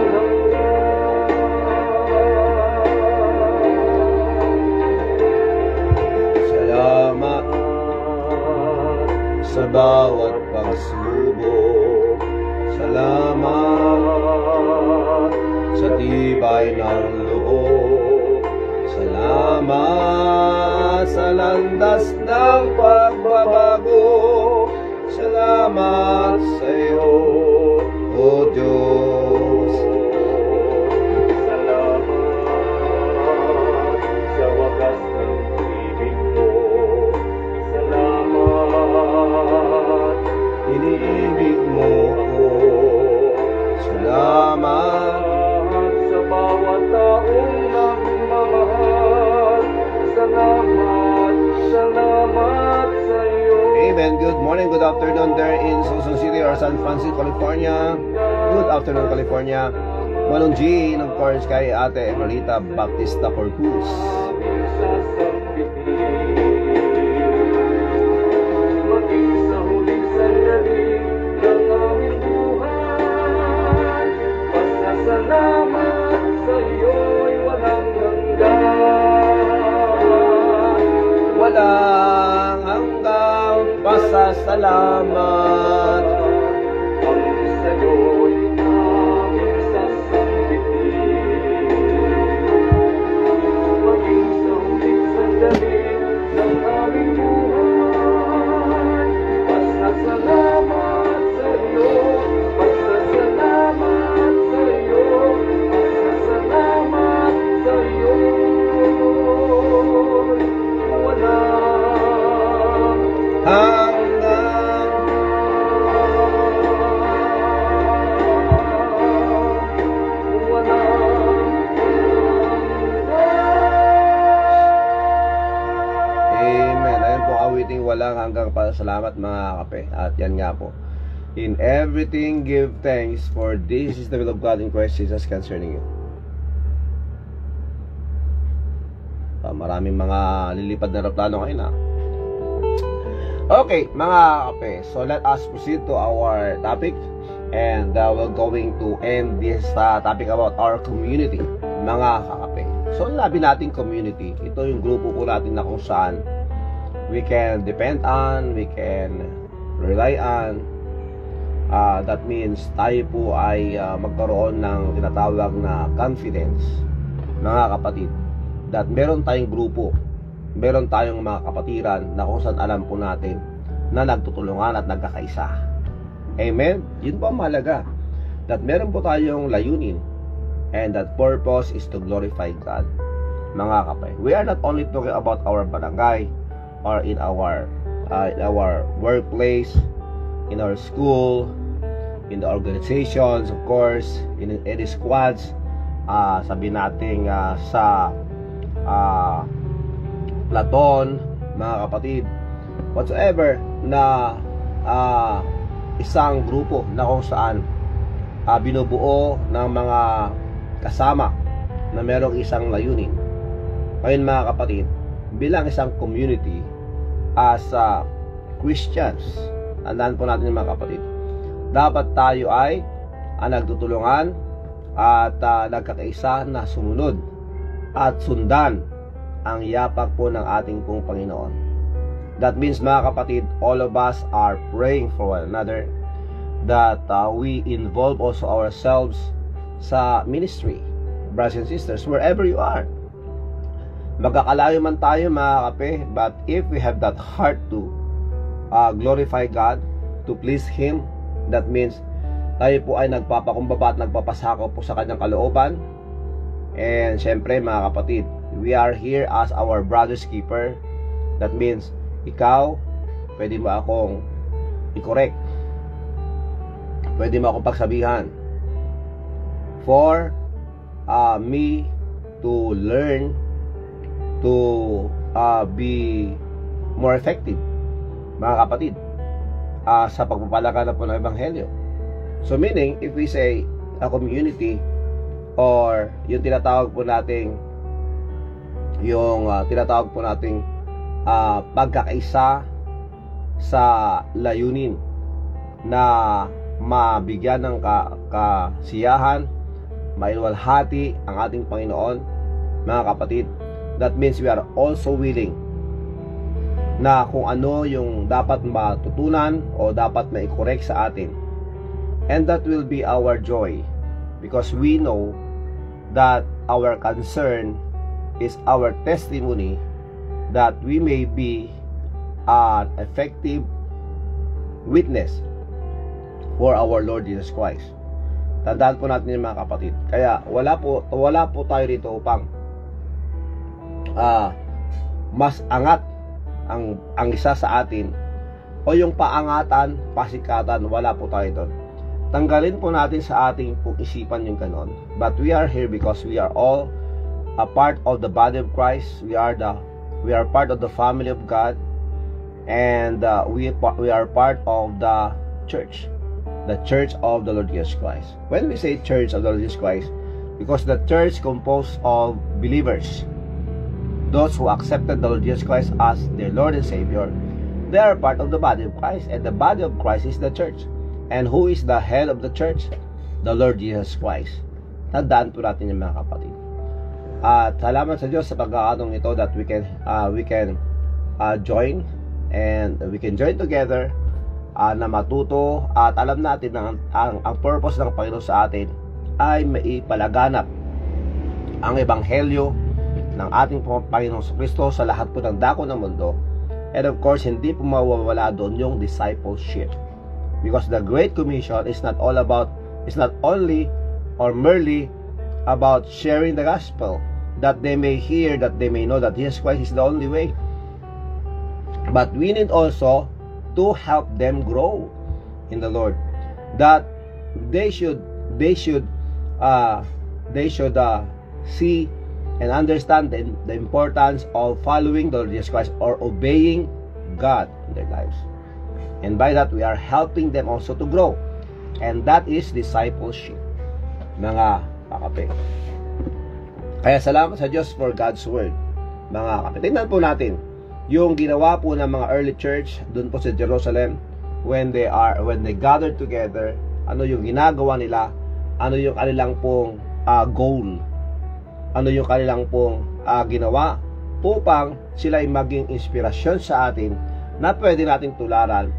Speaker 1: Salamat sa bawat pagsubok. Salamat sa tibay ng loob. Salamat sa landas ng pagbabago. Salamat sa iyo, O Diyos.
Speaker 2: Salamat sa wagas ng ibig mo. Salamat,
Speaker 1: Iniibig mo ko. Salamat
Speaker 2: sa bawat taong nagmamahal. Salamat, salamat sa iyo.
Speaker 1: Amen. Good morning, good afternoon there in Susun City or San Francisco, California. Good afternoon, California. Manong G, of course, kay Ate Emerita Baptista Corpus.
Speaker 2: Maging sa huling sandali ng aming buhay, pasasalamat sa iyo'y walang hanggan.
Speaker 1: Walang hanggang pasasalamat.
Speaker 2: Ang sa iyo'y aming sasambiti.
Speaker 1: hanggang pasalamat mga kape. At yan nga po. In everything give thanks, for this is the will of God in Christ Jesus concerning you. Maraming mga lilipad na aeroplano ngayon ha. Okay, mga kape. So let us proceed to our topic. And we're going to end this topic about our community, mga kakape. So labi natin community. Ito yung grupo po natin na kung saan we can depend on, we can rely on. That means tayo po ay magkaroon ng tinatawag na confidence, mga kapatid, that meron tayong grupo, meron tayong mga kapatiran na kung saan alam po natin na nagtutulungan at nagkakaisa. Amen? Yun po ang mahalaga, that meron po tayong layunin, and that purpose is to glorify God, mga kapatid. We are not only talking about our barangay or in our workplace, in our school, in the organizations, of course, in any squads, sabi natin sa platon, mga kapatid, whatsoever na isang grupo na kung saan binubuo ng mga kasama na merong isang layunin. Ngayon mga kapatid, bilang isang community as Christians, tandaan po natin mga kapatid, dapat tayo ay nagtutulungan at nagkakaisa na sumunod at sundan ang yapak po ng ating pong Panginoon. That means mga kapatid, all of us are praying for one another, that we involve also ourselves sa ministry, brothers and sisters, wherever you are. Magkakalayo man tayo mga kape, but if we have that heart to glorify God, to please Him, that means tayo po ay nagpapakumbaba at nagpapasakaw po sa kanyang kalooban. And syempre mga kapatid, we are here as our brother's keeper. That means ikaw, pwede mo akong i-correct, pwede mo akong pagsabihan, for me to learn to be more effective, mga kapatid, sa pagpapalaganap po ng Ebanghelyo. So meaning, if we say a community, or yung tinatawag po nating pagkakaisa sa layunin na mabigyan ng kasiyahan, mailuwalhati ang ating Panginoon, mga kapatid, that means we are also willing na kung ano yung dapat matutunan o dapat ma-correct sa atin. And that will be our joy, because we know that our concern is our testimony that we may be an effective witness for our Lord Jesus Christ. Tandaan po natin yung mga kapatid. Kaya wala po tayo rito upang mas angat ang isa sa atin, o yung paangatan, pasikatan, wala po tayo doon. Tanggalin po natin sa ating pong isipan yung ganon. But we are here because we are all a part of the body of Christ. We are part of the family of God, and we are part of the church of the Lord Jesus Christ. When we say church of the Lord Jesus Christ, because the church composed of believers, those who accepted the Lord Jesus Christ as their Lord and Savior, they are part of the body of Christ, and the body of Christ is the church. And who is the head of the church? The Lord Jesus Christ. Tandaan po natin yung mga kapatid. At salamat sa Diyos sa pagkakataong ito that we can join, and we can join together na matuto, at alam natin na ang purpose ng Panginoon sa atin ay maipalaganap ang Ebanghelyo ng ating Panginoong Kristo sa lahat po ng dako ng mundo. And of course, hindi po mawawala doon yung discipleship, because the Great Commission is not only or merely about sharing the gospel, that they may hear, that they may know that Jesus Christ is the only way, but we need also to help them grow in the Lord, that they should see and understand the importance of following the Lord Jesus Christ, or obeying God in their lives. And by that, we are helping them also to grow. And that is discipleship, mga kakape. Kaya salamat sa Diyos for God's Word, mga kakape. Tingnan po natin yung ginawa po ng mga early church doon po sa Jerusalem when they gathered together. Ano yung ginagawa nila? Ano yung kanilang pong goal? Ano yung kanilang pong ginawa upang sila ay maging inspirasyon sa atin na pwede natin tularan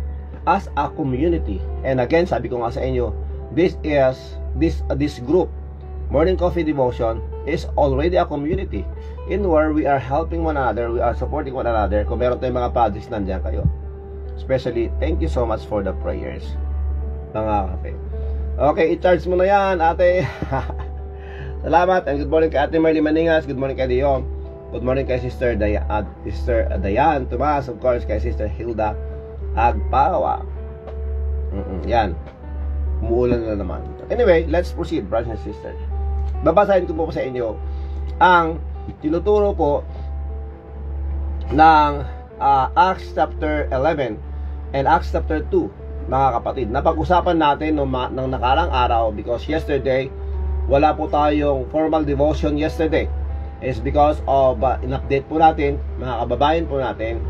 Speaker 1: as a community. And again, sabi ko nga sa inyo, this group, Morning Coffee Devotion, is already a community in where we are helping one another, we are supporting one another. Kung meron tayong mga projects, nandiyan kayo. Especially, thank you so much for the prayers, mga kape. Okay, i-charge mo na yan, ate. Salamat, and good morning kay Ate Marley Maningas, good morning kay Dion, good morning kay Sister Dayan Tomas, of course, kay Sister Hilda Agpawa. Yan. Umuulan na naman. Anyway, let's proceed, brothers and sisters. Babasahin ko po sa inyo ang tinuturo po ng Acts chapter 11 and Acts chapter 2, mga kapatid. Napag-usapan natin ng nakarang araw because yesterday, wala po tayong formal devotion yesterday. It's because of in-update po natin, mga kababayan po natin,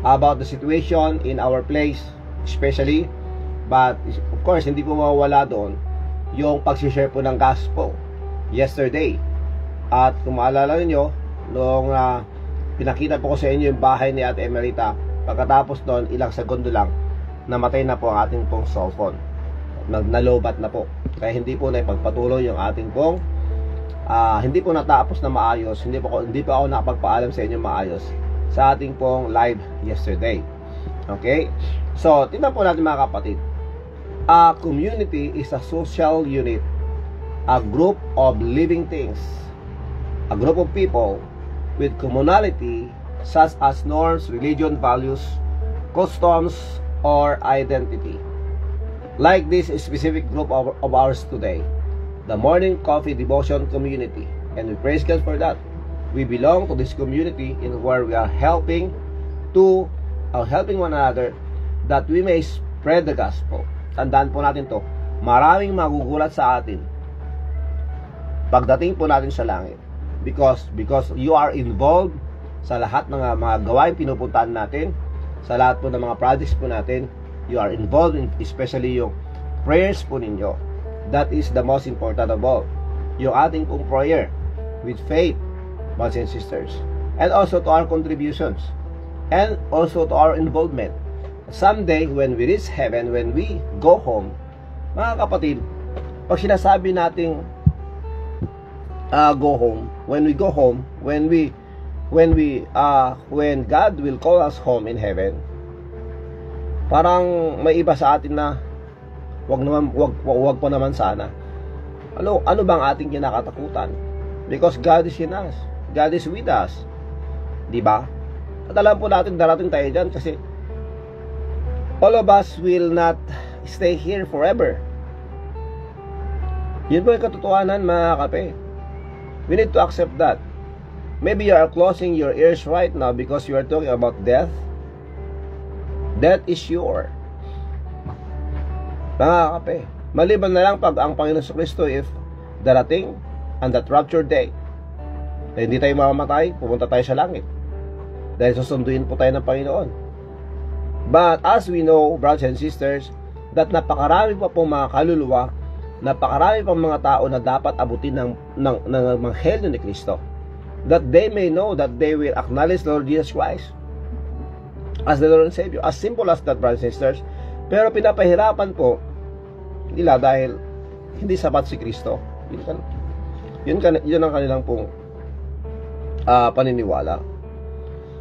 Speaker 1: about the situation in our place, especially, but of course, hindi po mawawala doon yung pag-share po ng gospel yesterday. At kung maalala nyo, nung pinakita po ko sa inyo yung bahay ni Ate Emerita, pagkatapos doon, ilang segundo lang, namatay na po ang ating pong cellphone. Nalobat na po. Kaya hindi po na ipagpatuloy yung ating pong hindi po natapos na maayos, hindi po ako nakapagpaalam sa inyo maayos sa ating pong live yesterday. Okay? So, tingnan po natin mga kapatid. A community is a social unit, a group of living things, a group of people with commonality such as norms, religion, values, customs, or identity. Like this specific group of ours today, the Morning Coffee Devotion community, and we praise God for that. We belong to this community in where we are helping one another that we may spread the gospel. Tandaan po natin to, maraming magugulat sa atin pagdating po natin sa langit because you are involved sa lahat ng mga gawain pinupuntahan natin, sa lahat po ng mga projects po natin. You are involved in especially yung prayers po ninyo. That is the most important of all, yung ating pong prayer with faith, brothers and sisters, and also to our contributions, and also to our involvement. Someday, when we reach heaven, when we go home, mga kapatid, pag sinasabi nating go home, when God will call us home in heaven, parang may iba sa atin na wag pa naman sana. Ano bang ating kinakatakutan? Because God is in us. God is with us. Diba? At alam po natin, darating tayo dyan kasi all of us will not stay here forever. Yun po yung katotohanan, mga kape. We need to accept that. Maybe you are closing your ears right now because you are talking about death. Death is sure. Mga kape, maliban na lang pag ang Panginoon sa Kristo if darating on that rapture day, na hindi tayo mamamatay, pupunta tayo sa langit dahil susunduin po tayo ng Panginoon. But as we know, brothers and sisters, that napakarami pa pong mga kaluluwa, napakarami pang mga tao na dapat abutin ng Ebanghelyo ni Kristo, that they may know that they will acknowledge Lord Jesus Christ as the Lord and Savior. As simple as that, brothers and sisters. Pero pinapahirapan po nila dahil hindi sapat si Kristo. Yun ang kanilang pong paniniwala.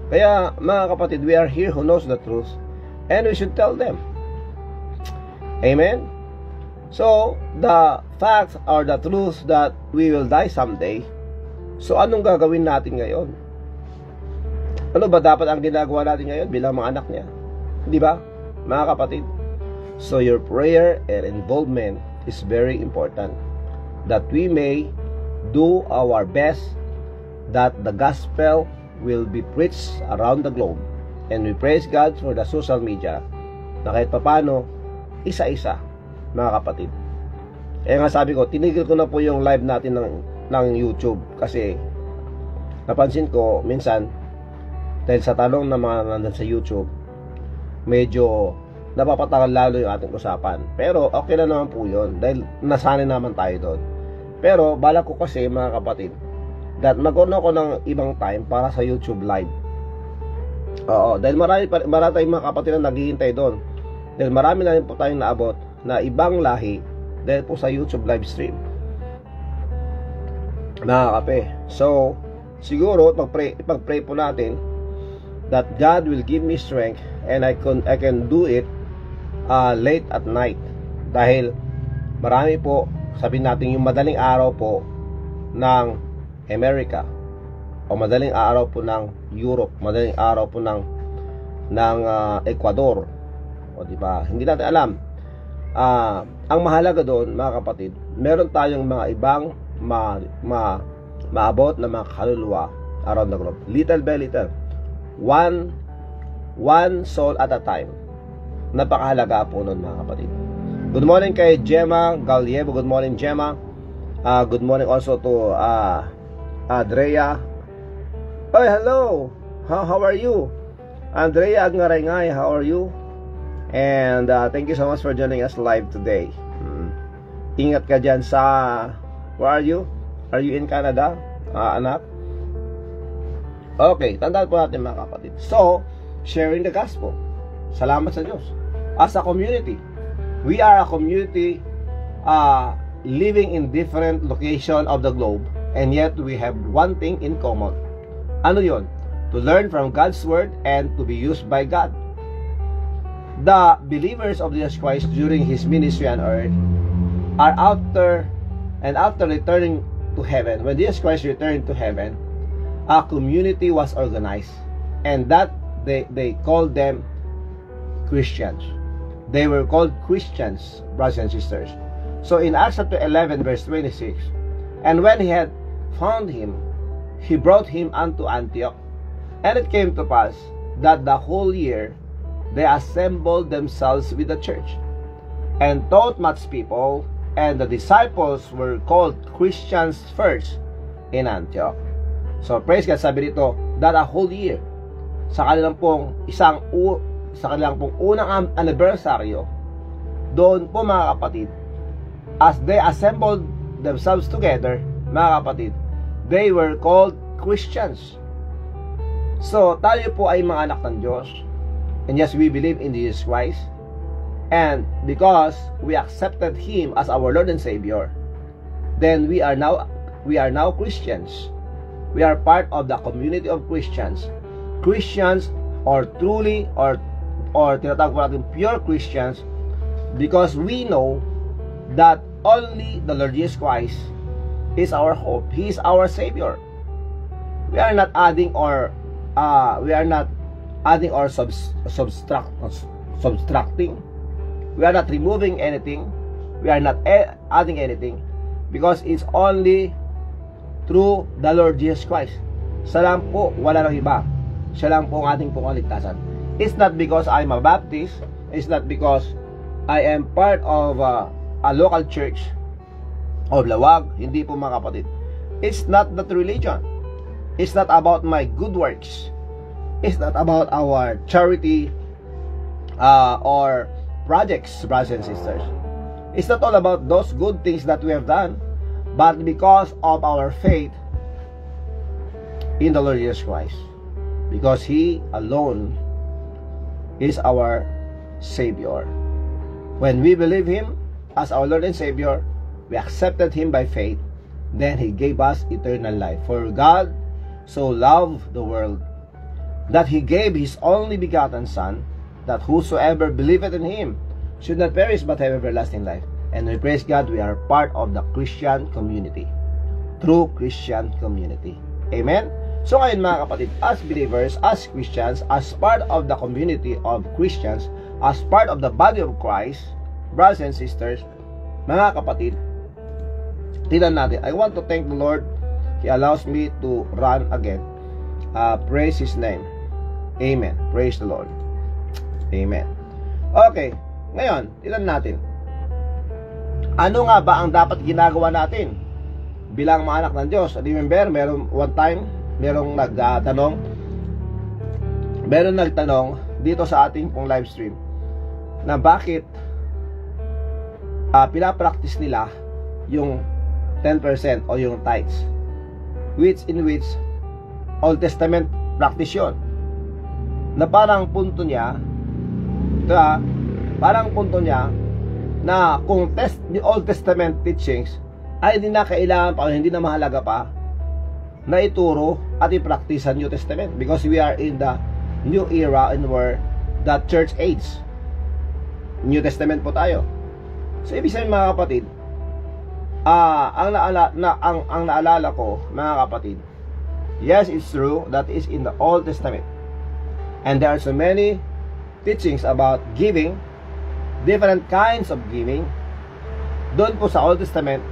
Speaker 1: Kaya mga kapatid, we are here who knows the truth and we should tell them. Amen? So, the fact or the truth that we will die someday, so anong gagawin natin ngayon? Ano ba dapat ang ginagawa natin ngayon bilang mga anak niya? Di ba, mga kapatid? So your prayer and involvement is very important, that we may do our best that the gospel will be preached around the globe And we praise God for the social media na kahit papano, isa-isa, mga kapatid. Kaya nga sabi ko, tinigil ko na po yung live natin ng YouTube kasi napansin ko minsan dahil sa tanong na mga nandun sa YouTube, medyo napapatagal lalo yung ating usapan. Pero okay na naman po yun dahil nasanay naman tayo doon. Pero balak ko kasi, mga kapatid, that magkaroon ako ng ibang time para sa YouTube live. Oo, dahil marami tayong mga kapatid na naghihintay doon. Dahil marami na rin po tayong naabot na ibang lahi dahil po sa YouTube live stream, mga kape. So siguro ipag-pray po natin that God will give me strength and I can do it late at night. Dahil marami po, sabihin natin yung madaling araw po ng America o madaling araw po ng Europe, madaling araw po ng Ecuador, o di ba? Hindi natin alam. Ang mahalaga doon, mga kapatid, meron tayong mga ibang maabot na mga kaluluwa around the globe, little by little, one soul at a time. Napakahalaga po noon, mga kapatid. Good morning kay Gemma Gallievo. Good morning, Gemma. Good morning also to Andrea. Oh, hello. How are you? Andrea Agnaray, how are you? And thank you so much for joining us live today. Ingat ka dyan sa... Where are you? Are you in Canada, anak? Okay, tandaan po natin, mga kapatid. So, sharing the gospel. Salamat sa Diyos. As a community, we are a community living in different location of the globe, and yet we have one thing in common. Ano yon? To learn from God's word and to be used by God. The believers of Jesus Christ during His ministry on earth are after returning to heaven. When Jesus Christ returned to heaven, a community was organized, and that they called them Christians. They were called Christians, brothers and sisters. So in Acts chapter 11 verse 26, and when he had found him, he brought him unto Antioch. And it came to pass that the whole year they assembled themselves with the church, and taught much people, and the disciples were called Christians first in Antioch. So praise God, sabi dito, that a whole year, sa kanilang pong unang anibersaryo, doon po, mga kapatid, as they assembled themselves together, mga kapatid, they were called Christians. So tayo po ay mga anak ng Diyos, and yes, we believe in Jesus Christ, and because we accepted Him as our Lord and Savior, then we are now Christians. We are part of the community of Christians. Christians, or truly, or tinatawag po natin pure Christians, because we know that only the Lord Jesus Christ is our hope. He is our Savior. We are not adding or subtracting. We are not removing anything. We are not adding anything, because it's only through the Lord Jesus Christ. Siya lang po, wala nang iba. Siya lang po ang ating kaligtasan. It's not because I'm a Baptist. It's not because I am part of a local church of Lawag. Hindi po, mga kapatid. It's not that religion. It's not about my good works. It's not about our charity or projects, brothers and sisters. It's not all about those good things that we have done, but because of our faith in the Lord Jesus Christ. Because He alone is our Savior. When we believe Him as our Lord and Savior, we accepted Him by faith, then He gave us eternal life. For God so loved the world that He gave His only begotten Son, that whosoever believeth in Him should not perish but have everlasting life. And we praise God, we are part of the Christian community. True Christian community. Amen? So ngayon, mga kapatid, as believers, as Christians, as part of the community of Christians, as part of the body of Christ, brothers and sisters, mga kapatid, tingnan natin. I want to thank the Lord. He allows me to run again. Praise His name. Amen. Praise the Lord. Amen. Okay, ngayon, tignan natin. Ano nga ba ang dapat ginagawa natin bilang mga anak ng Diyos? Remember, meron one time, merong nagtanong dito sa ating pong live stream na bakit pinapractice nila yung 10% o yung tithes, which Old Testament practice yun, na parang punto niya na kung the Old Testament teachings ay hindi na kailangan pa o hindi na mahalaga pa na ituro at i-practice sa New Testament, because we are in the new era and we're the church age. New Testament po tayo. So ibig sabihin mga kapatid, ang naalala ko mga kapatid, yes, it's true that is in the Old Testament, and there are so many teachings about giving, different kinds of giving doon po sa Old Testament,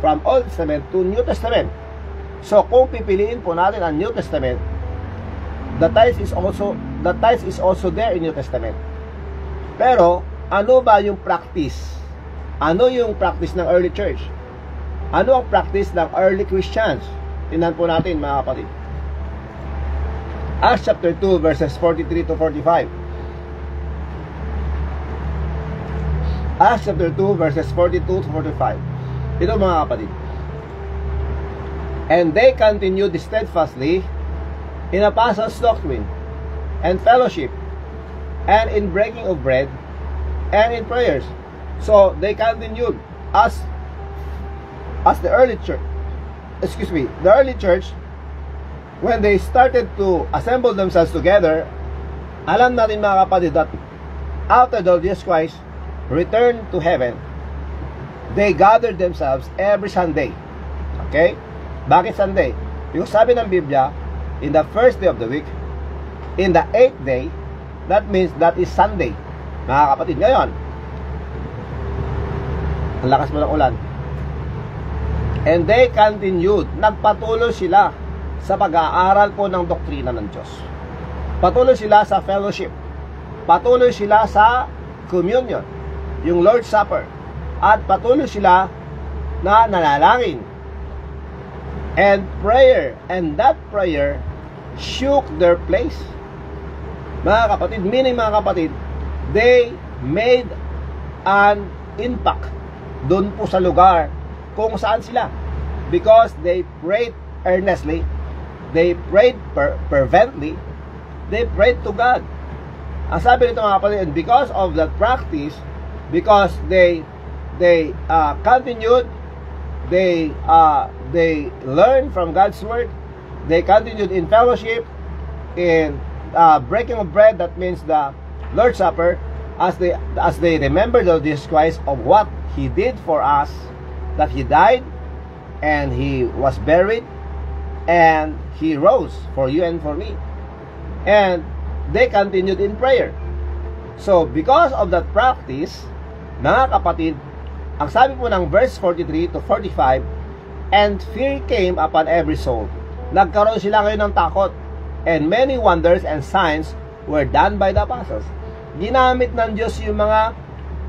Speaker 1: from Old Testament to New Testament. So kung pipiliin po natin ang New Testament, the tithes is also there in New Testament. Pero ano ba yung practice? Ano yung practice ng early church? Ano ang practice ng early Christians? Tingnan po natin mga kapatid. Acts chapter 2 verses 43 to 45. Acts chapter 2 verses 42 to 45. Ito mga kapatid. And they continued steadfastly in apostles' doctrine and fellowship, and in breaking of bread, and in prayers. So they continued as the early church. The early church, when they started to assemble themselves together, alam natin mga kapatid that after the Lord Jesus Christ returned to heaven, they gathered themselves every Sunday. Okay? Bakit Sunday? Because sabi ng Biblia, in the first day of the week, in the 8th day, that means that is Sunday. Mga kapatid, ngayon, ang lakas mo ng ulan. And they continued, nagpatuloy sila sa pag-aaral po ng doktrina ng Diyos. Patuloy sila sa fellowship. Patuloy sila sa communion, yung Lord's Supper. At patuloy sila na nanalangin. And prayer. And that prayer shook their place. Mga kapatid, meaning mga kapatid, they made an impact doon po sa lugar kung saan sila, because they prayed earnestly, they prayed fervently, they prayed to God. Ang sabi nito mga kapatid, and because of that practice, because they continued, they learned from God's word, they continued in fellowship, in breaking of bread, that means the Lord's Supper, as they remembered of Jesus Christ, of what He did for us, that He died, and He was buried, and He rose for you and for me. And they continued in prayer. So, because of that practice, mga kapatid, ang sabi po ng verse 43 to 45, and fear came upon every soul. Nagkaroon sila ngayon ng takot, and many wonders and signs were done by the apostles. Ginamit ng Diyos yung mga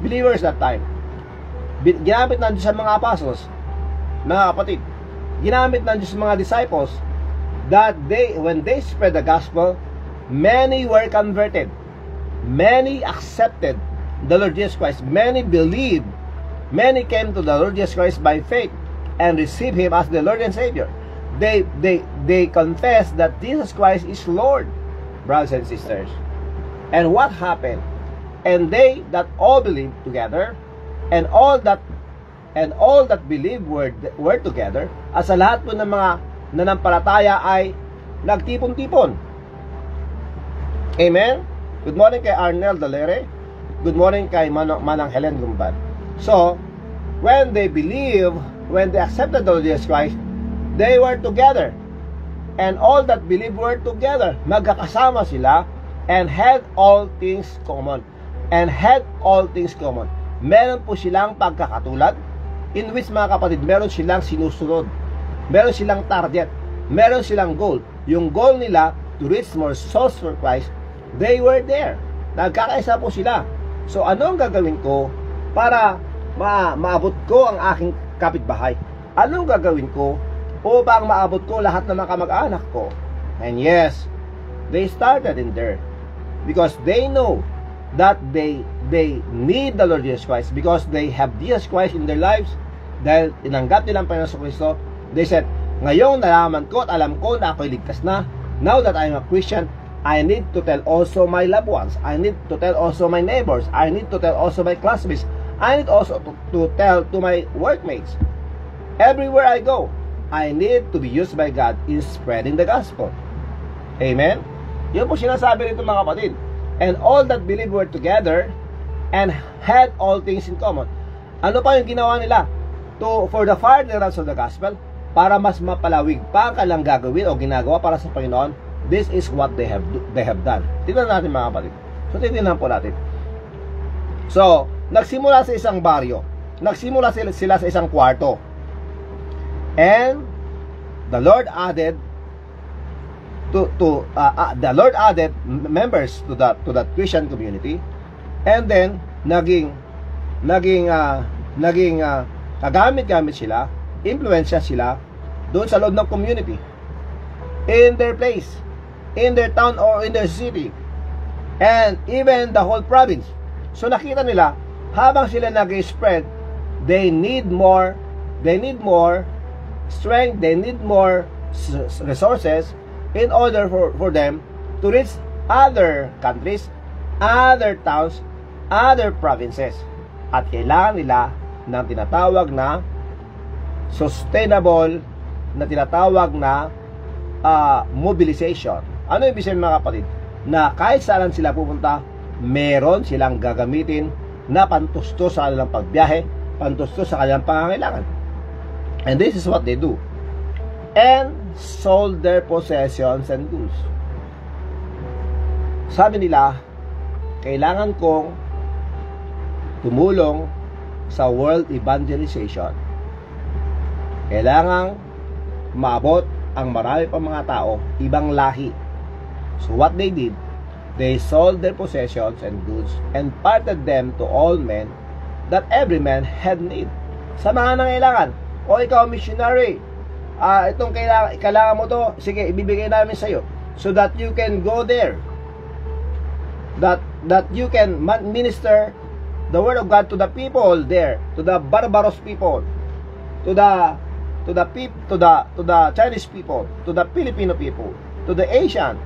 Speaker 1: believers that time. Ginamit ng Diyos sa mga apostles, mga kapatid. Ginamit ng Diyos sa mga disciples, that when they spread the gospel, many were converted. Many accepted the Lord Jesus Christ. Many believed. Many came to the Lord Jesus Christ by faith and received Him as the Lord and Savior. They confess that Jesus Christ is Lord, brothers and sisters. And what happened? And they that all believed together, and all that believed were together, at sa lahat po ng mga nanampalataya ay nagtipon-tipon. Amen? Good morning kay Arnel Dalere. Good morning kay Manang Helen Lumban. So, when they accepted the Lord Jesus Christ, they were together. And all that believed were together. Magkakasama sila, and had all things common. And had all things common. Meron po silang pagkakatulad, in which mga kapatid, meron silang sinusunod. Meron silang target. Meron silang goal. Yung goal nila, to reach more souls for Christ, They were there. Nagkakaisa po sila. So ano ang gagawin ko para maabot ko ang aking kapitbahay? Anong gagawin ko upang maabot ko lahat ng mga kamag-anak ko? And yes, they started in there because they know that they need the Lord Jesus Christ, because they have Jesus Christ in their lives. Dahil tinanggap nilang Panginoon Kristo, they said, ngayong nalaman ko at alam ko na ako'y ligtas na, now that I'm a Christian, I need to tell also my loved ones. I need to tell also my neighbors. I need to tell also my classmates. I need also to tell to my workmates. Everywhere I go, I need to be used by God in spreading the gospel. Amen? Yun po sinasabi rito mga kapatid. And all that believed were together and had all things in common. Ano pa yung ginawa nila? For the furtherance of the gospel, para mas mapalawig pa ang kanilang gagawin o ginagawa para sa Panginoon. This is what they have done. Tingnan natin mga kapatid. So tingnan po natin. So, nagsimula sa isang baryo. Nagsimula sila sa isang kwarto. And the Lord added members to that Christian community. And then naging kagamit-gamit sila, impluensya sila doon sa loob ng community, in their place, in their town or in their city, and even the whole province. So nakita nila, habang sila nag-spread, they need more strength, they need more resources in order for them to reach other countries, other towns, other provinces. At kailangan nila ng tinatawag na sustainable, na tinatawag na mobilization. Ano ibig sabihin mga kapatid? Na kahit saan sila pupunta, meron silang gagamitin na pantusto sa kanilang pagbiyahe, pantusto sa kanilang pangangailangan. And this is what they do. And sold their possessions and goods. Sabi nila, kailangan kong tumulong sa world evangelization. Kailangang maabot ang marami pang mga tao, ibang lahi. So what they did, they sold their possessions and goods and parted them to all men, that every man had need. Sa mga nangailangan. O ikaw missionary, itong kailangan mo to, sige, ibibigay namin sa iyo, so that you can go there, that you can minister the word of God to the people there, to the barbarous people, to the Chinese people, to the Filipino people, to the Asian,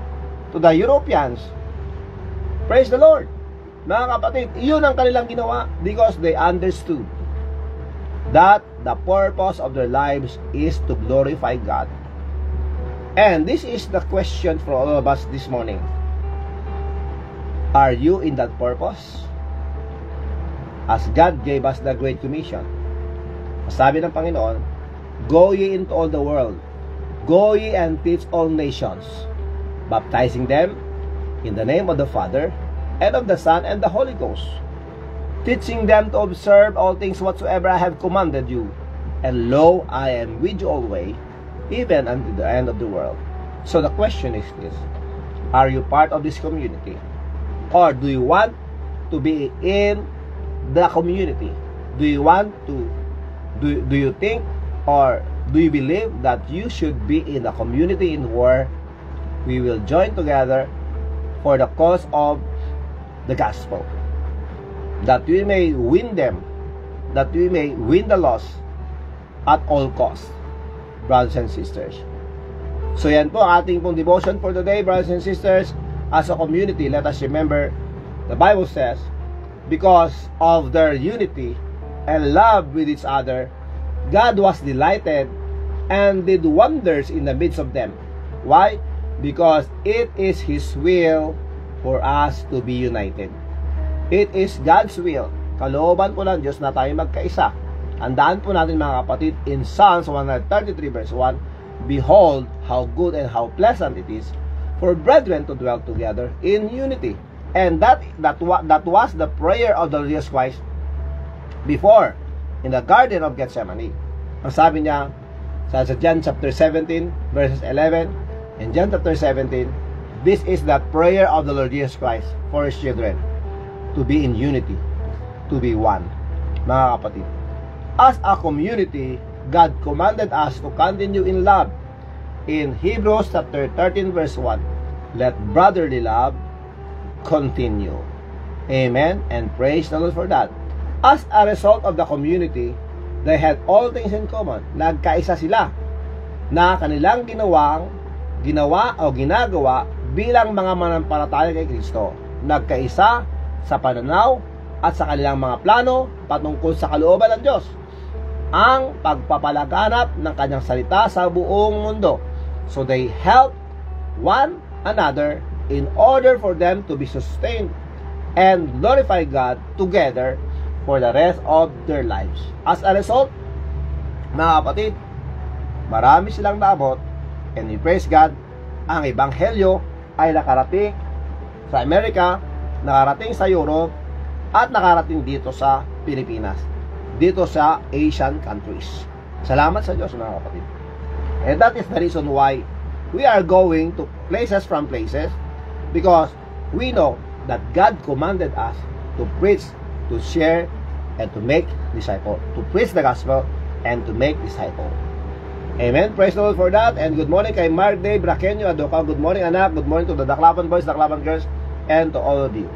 Speaker 1: to the Europeans. Praise the Lord. Mga kapatid, iyon ang kanilang ginawa because they understood that the purpose of their lives is to glorify God. And this is the question for all of us this morning. Are you in that purpose? As God gave us the Great Commission, sabi ng Panginoon, go ye into all the world, go ye and teach all nations, baptizing them in the name of the Father, and of the Son, and the Holy Ghost, teaching them to observe all things whatsoever I have commanded you. And lo, I am with you always, even unto the end of the world. So the question is this: are you part of this community? Or do you want to be in the community? Do you want to, do you think, or do you believe that you should be in a community in where we will join together for the cause of the gospel, that we may win them, that we may win the lost at all costs, brothers and sisters? So yan po ang ating pong devotion for today, brothers and sisters. As a community, let us remember, the Bible says, because of their unity and love with each other, God was delighted and did wonders in the midst of them. Why? Because it is His will for us to be united. It is God's will. Kalooban po ng Diyos na tayo magkaisa. Tandaan po natin mga kapatid, in Psalms 133 verse 1, behold, how good and how pleasant it is for brethren to dwell together in unity. And that was the prayer of the Lord Jesus Christ before in the Garden of Gethsemane. Ang sabi niya sa John chapter 17 verses 11, in John chapter 17, This is the prayer of the Lord Jesus Christ for His children, to be in unity, to be one. Mga kapatid, as a community, God commanded us to continue in love. In Hebrews chapter 13 verse 1, let brotherly love continue. Amen, and praise the Lord for that. As a result of the community, they had all things in common. Nagkaisa sila na kanilang ginagawa bilang mga manampalataya kay Kristo. Nagkaisa sa pananaw at sa kanilang mga plano patungkol sa kalooban ng Diyos, ang pagpapalaganap ng kanyang salita sa buong mundo. So they help one another in order for them to be sustained and glorify God together for the rest of their lives. As a result, mga kapatid, marami silang naabot, and we praise God, ang ebanghelyo ay nakarating sa Amerika, nakarating sa Europe, at nakarating dito sa Pilipinas, dito sa Asian countries. Salamat sa Diyos, mga kapatid. And that is the reason why we are going to places from places, because we know that God commanded us to preach, to share, and to make disciples, to preach the gospel and to make disciples. Amen. Praise the Lord for that. And good morning kay Mark Day Braqueño Adoca. Good morning, anak. Good morning to the Daklaban boys, Daklaban girls, and to all of you.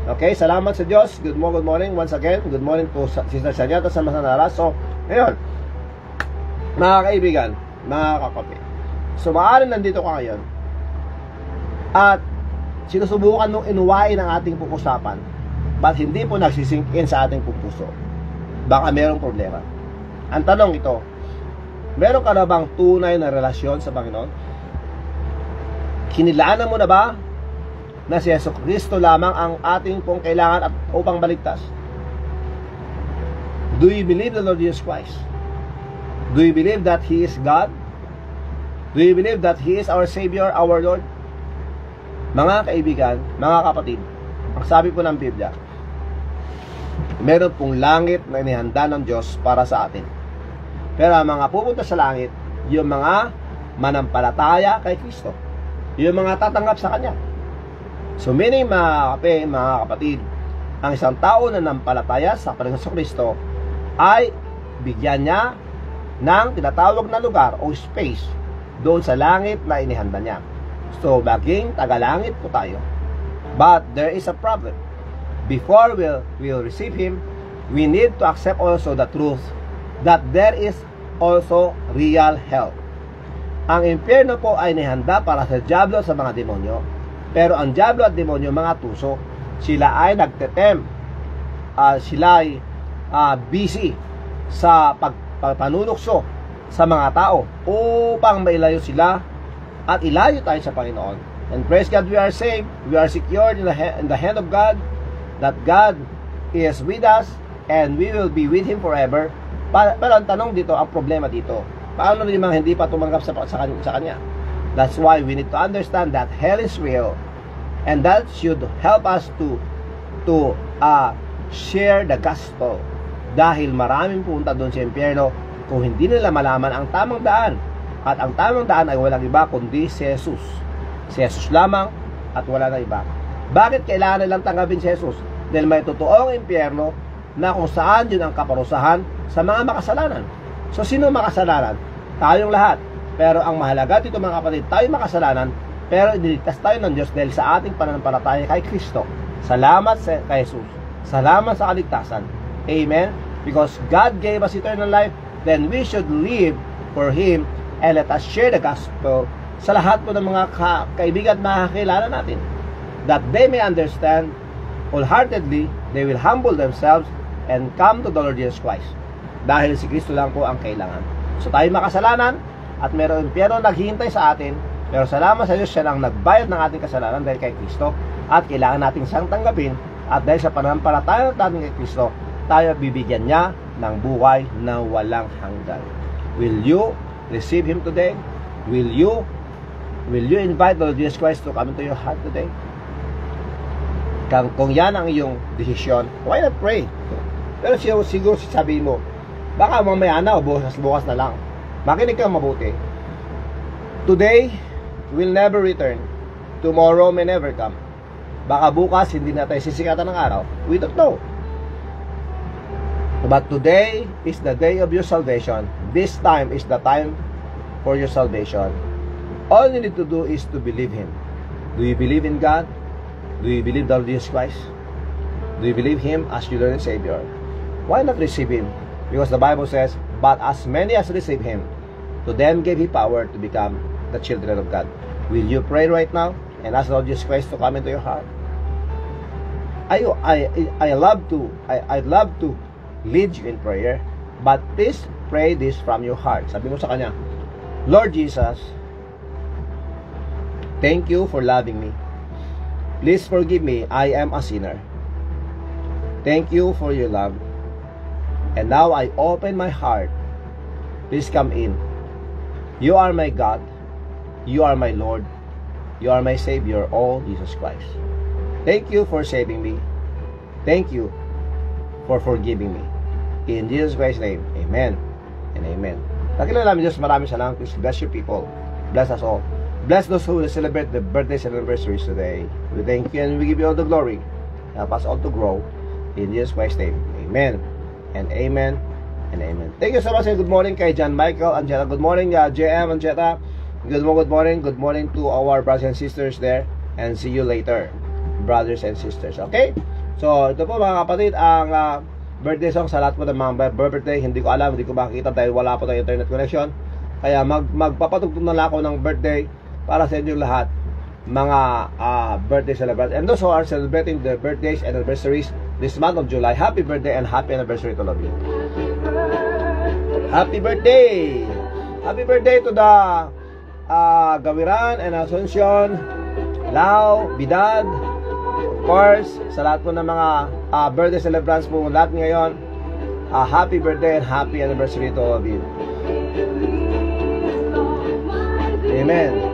Speaker 1: Okay, salamat sa Diyos. Good morning once again. Good morning to Sister Sanyata sa Masanara. So, ngayon, mga kaibigan, mga kapatid, so maaaring nandito ka ngayon at sinusubukan nung inuwain ang ating pupusapan, but hindi po nagsisink in sa ating pupuso. Baka merong problema. Ang tanong ito, meron ka na bang tunay na relasyon sa Panginoon? Kinilala mo na ba na si Yesu Cristo lamang ang ating pong kailangan at upang baligtas? Do you believe the Lord Jesus Christ? Do you believe that He is God? Do you believe that He is our Savior, our Lord? Mga kaibigan, mga kapatid, ang sabi po ng Biblia, meron pong langit na inihanda ng Diyos para sa atin. Pero ang mga pupunta sa langit, yung mga manampalataya kay Kristo, yung mga tatanggap sa Kanya. So meaning, mga kapatid, ang isang tao na nampalataya sa Panginoon Kristo ay bigyan niya ng tinatawag na lugar o space doon sa langit na inihanda niya. So maging tagalangit po tayo. But there is a problem. Before we'll receive Him, we need to accept also the truth that there is also real hell. Ang impyerno po ay nihanda para sa dyablo at sa mga demonyo. Pero ang dyablo at demonyo, mga tuso, sila ay nagtetempt. Sila ay busy sa pagpanunukso sa mga tao upang mailayo sila at ilayo tayo sa Panginoon. And praise God, we are saved, we are secured in the hand of God, that God is with us and we will be with Him forever. Pero ang tanong dito, ang problema dito, paano rin mga hindi pa tumanggap sa Kanya? That's why we need to understand that hell is real, and that should help us to share the gospel, dahil maraming punta doon sa impyerno kung hindi nila malaman ang tamang daan. At ang tamang daan ay walang iba kundi si Jesus. Si Jesus lamang at wala na iba. Bakit kailangan nilang tanggapin si Jesus? Dahil may totoong impyerno na kung saan yun ang kaparusahan sa mga makasalanan. So sino makasalanan? Tayong lahat. Pero ang mahalaga dito, mga kapatid, tayo makasalanan, pero iniligtas tayo ng Diyos dahil sa ating pananampalataya kay Kristo. Salamat kay Jesus. Salamat sa kaligtasan. Amen? Because God gave us eternal life, then we should live for Him. And let us share the gospel sa lahat po ng mga kaibigan at makakilala natin, that they may understand wholeheartedly, they will humble themselves and come to the Lord Jesus Christ, dahil si Kristo lang po ang kailangan. So tayo makasalanan at mayroong impyerno naghihintay sa atin, pero salamat sa Diyos, siya lang nagbayad ng ating kasalanan dahil kay Kristo, at kailangan natin siyang tanggapin, at dahil sa pananampalataya natin kay Kristo, tayo bibigyan niya ng buhay na walang hanggan. Will you receive Him today? Will you invite the Lord Jesus Christ to come into your heart today? Kung yan ang iyong desisyon, why not pray? Pero siguro sabihin mo, baka mamaya na o bukas na lang. Makinig kang mabuti. Today will never return. tomorrow may never come. Baka bukas hindi na tayo sisikatan ng araw. We don't know. But today is the day of your salvation. This time is the time for your salvation. All you need to do is to believe Him. Do you believe in God? Do you believe the Lord Jesus Christ? Do you believe Him as your Lord and Savior? Why not receive Him? Because the Bible says, but as many as receive Him, to them gave He power to become the children of God. Will you pray right now and ask the Lord Jesus Christ to come into your heart? I'd love to lead you in prayer, but please pray this from your heart. Sabi mo sa Kanya, Lord Jesus, thank you for loving me. Please forgive me, I am a sinner. Thank you for your love. And now I open my heart. Please come in. You are my God. You are my Lord. You are my Savior, oh Jesus Christ. Thank you for saving me. Thank you for forgiving me. In Jesus Christ's name, amen and amen. Nakilala namin Diyos, maraming salamat. Please bless your people. Bless us all. Bless those who will celebrate the birthdays and anniversaries today. We thank you and we give you all the glory. Help us all to grow. In Jesus Christ's name, amen and amen and amen. Thank you so much and good morning kay John Michael Angela. Good morning, JM Angela. Good morning. Good morning to our brothers and sisters there. And see you later, brothers and sisters. Okay? So, ito po mga kapatid, ang birthday song sa lahat po ng mga birthday. Hindi ko alam, hindi ko makikita dahil wala po tayong internet connection. Kaya magpapatugtog na lang ako ng birthday para sa inyo lahat, mga birthday celebrants. And those who are celebrating their birthdays and anniversaries this month of July, happy birthday and happy anniversary to all of you. Happy birthday! Happy birthday to the Gawiran and Asuncion, Lao, Bidad, of course, sa lahat po ng mga birthday celebrants po lahat ngayon. Happy birthday and happy anniversary to all of you. Amen.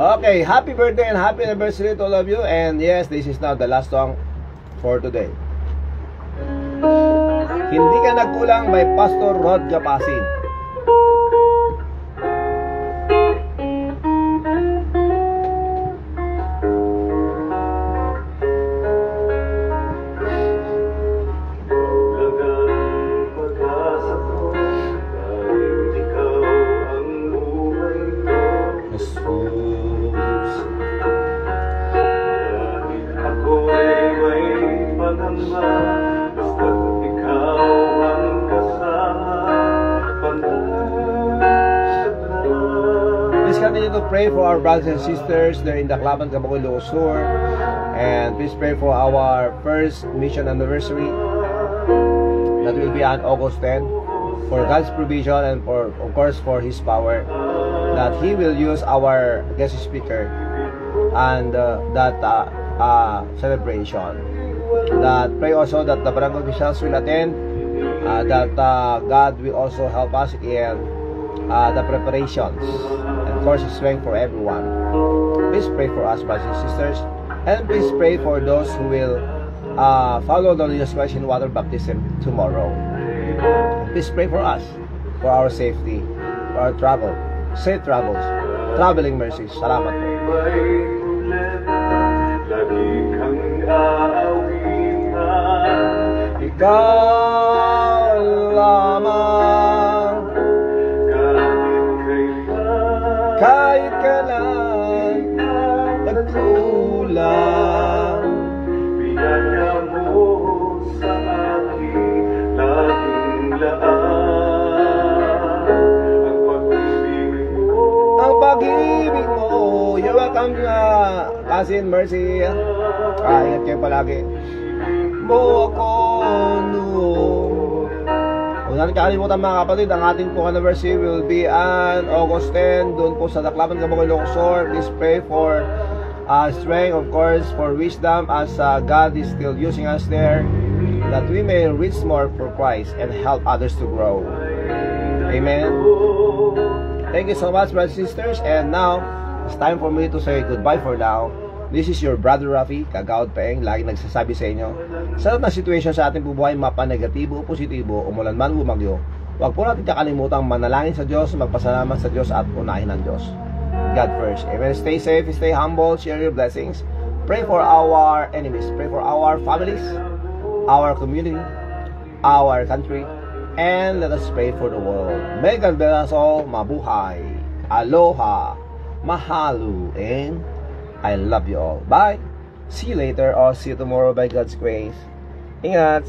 Speaker 1: Okay, happy birthday and happy anniversary to all of you. And yes, this is now the last song for today. Hindi ka nagkulang by Pastor Rod Gapasin. Continue to pray for our brothers and sisters there in the Tacloban, Camboy, Ilocos Sur, and please pray for our first mission anniversary that will be on August 10, for God's provision and for, of course, for His power, that He will use our guest speaker and that celebration. That pray also that the barangay officials will attend, that God will also help us in the preparations. Of course, strength for everyone. Please pray for us, brothers and sisters, and please pray for those who will follow the Lord Jesus Christ in water baptism tomorrow. Please pray for us, for our safety, for our travel, safe travels, traveling mercies. Salamat po. Ikaw lamang, kahit kailan nagkulang, biyaya mo sa akin laging laan. Ang pag-ibig mo, you're welcome Cousin Mercy. Ingat kayo palagi. Mo ako noon. Kung natin kakalimutan mga kapatid, ang ating pong anniversary will be on August 10, doon po sa Tacloban, Camboy, Ilocos Sur. Please pray for strength, of course, for wisdom as God is still using us there, that we may reach more for Christ and help others to grow. Amen. Thank you so much, brothers and sisters. And now, it's time for me to say goodbye for now. This is your brother Rafi, Kagawad Peeng, lagi nagsasabi sa inyo, sa lahat ng situation sa ating bubuhay, mapa-negatibo o positibo, umulan man bumagyo, huwag po natin kakalimutang manalangin sa Diyos, magpasalamat sa Diyos at unahin ang Diyos. God first. Amen. Stay safe, stay humble, share your blessings. Pray for our enemies, pray for our families, our community, our country, and let us pray for the world. May God bless us all. Mabuhay. Aloha. Mahalo. And I love you all. Bye. See you later or see you tomorrow by God's grace. Ingat.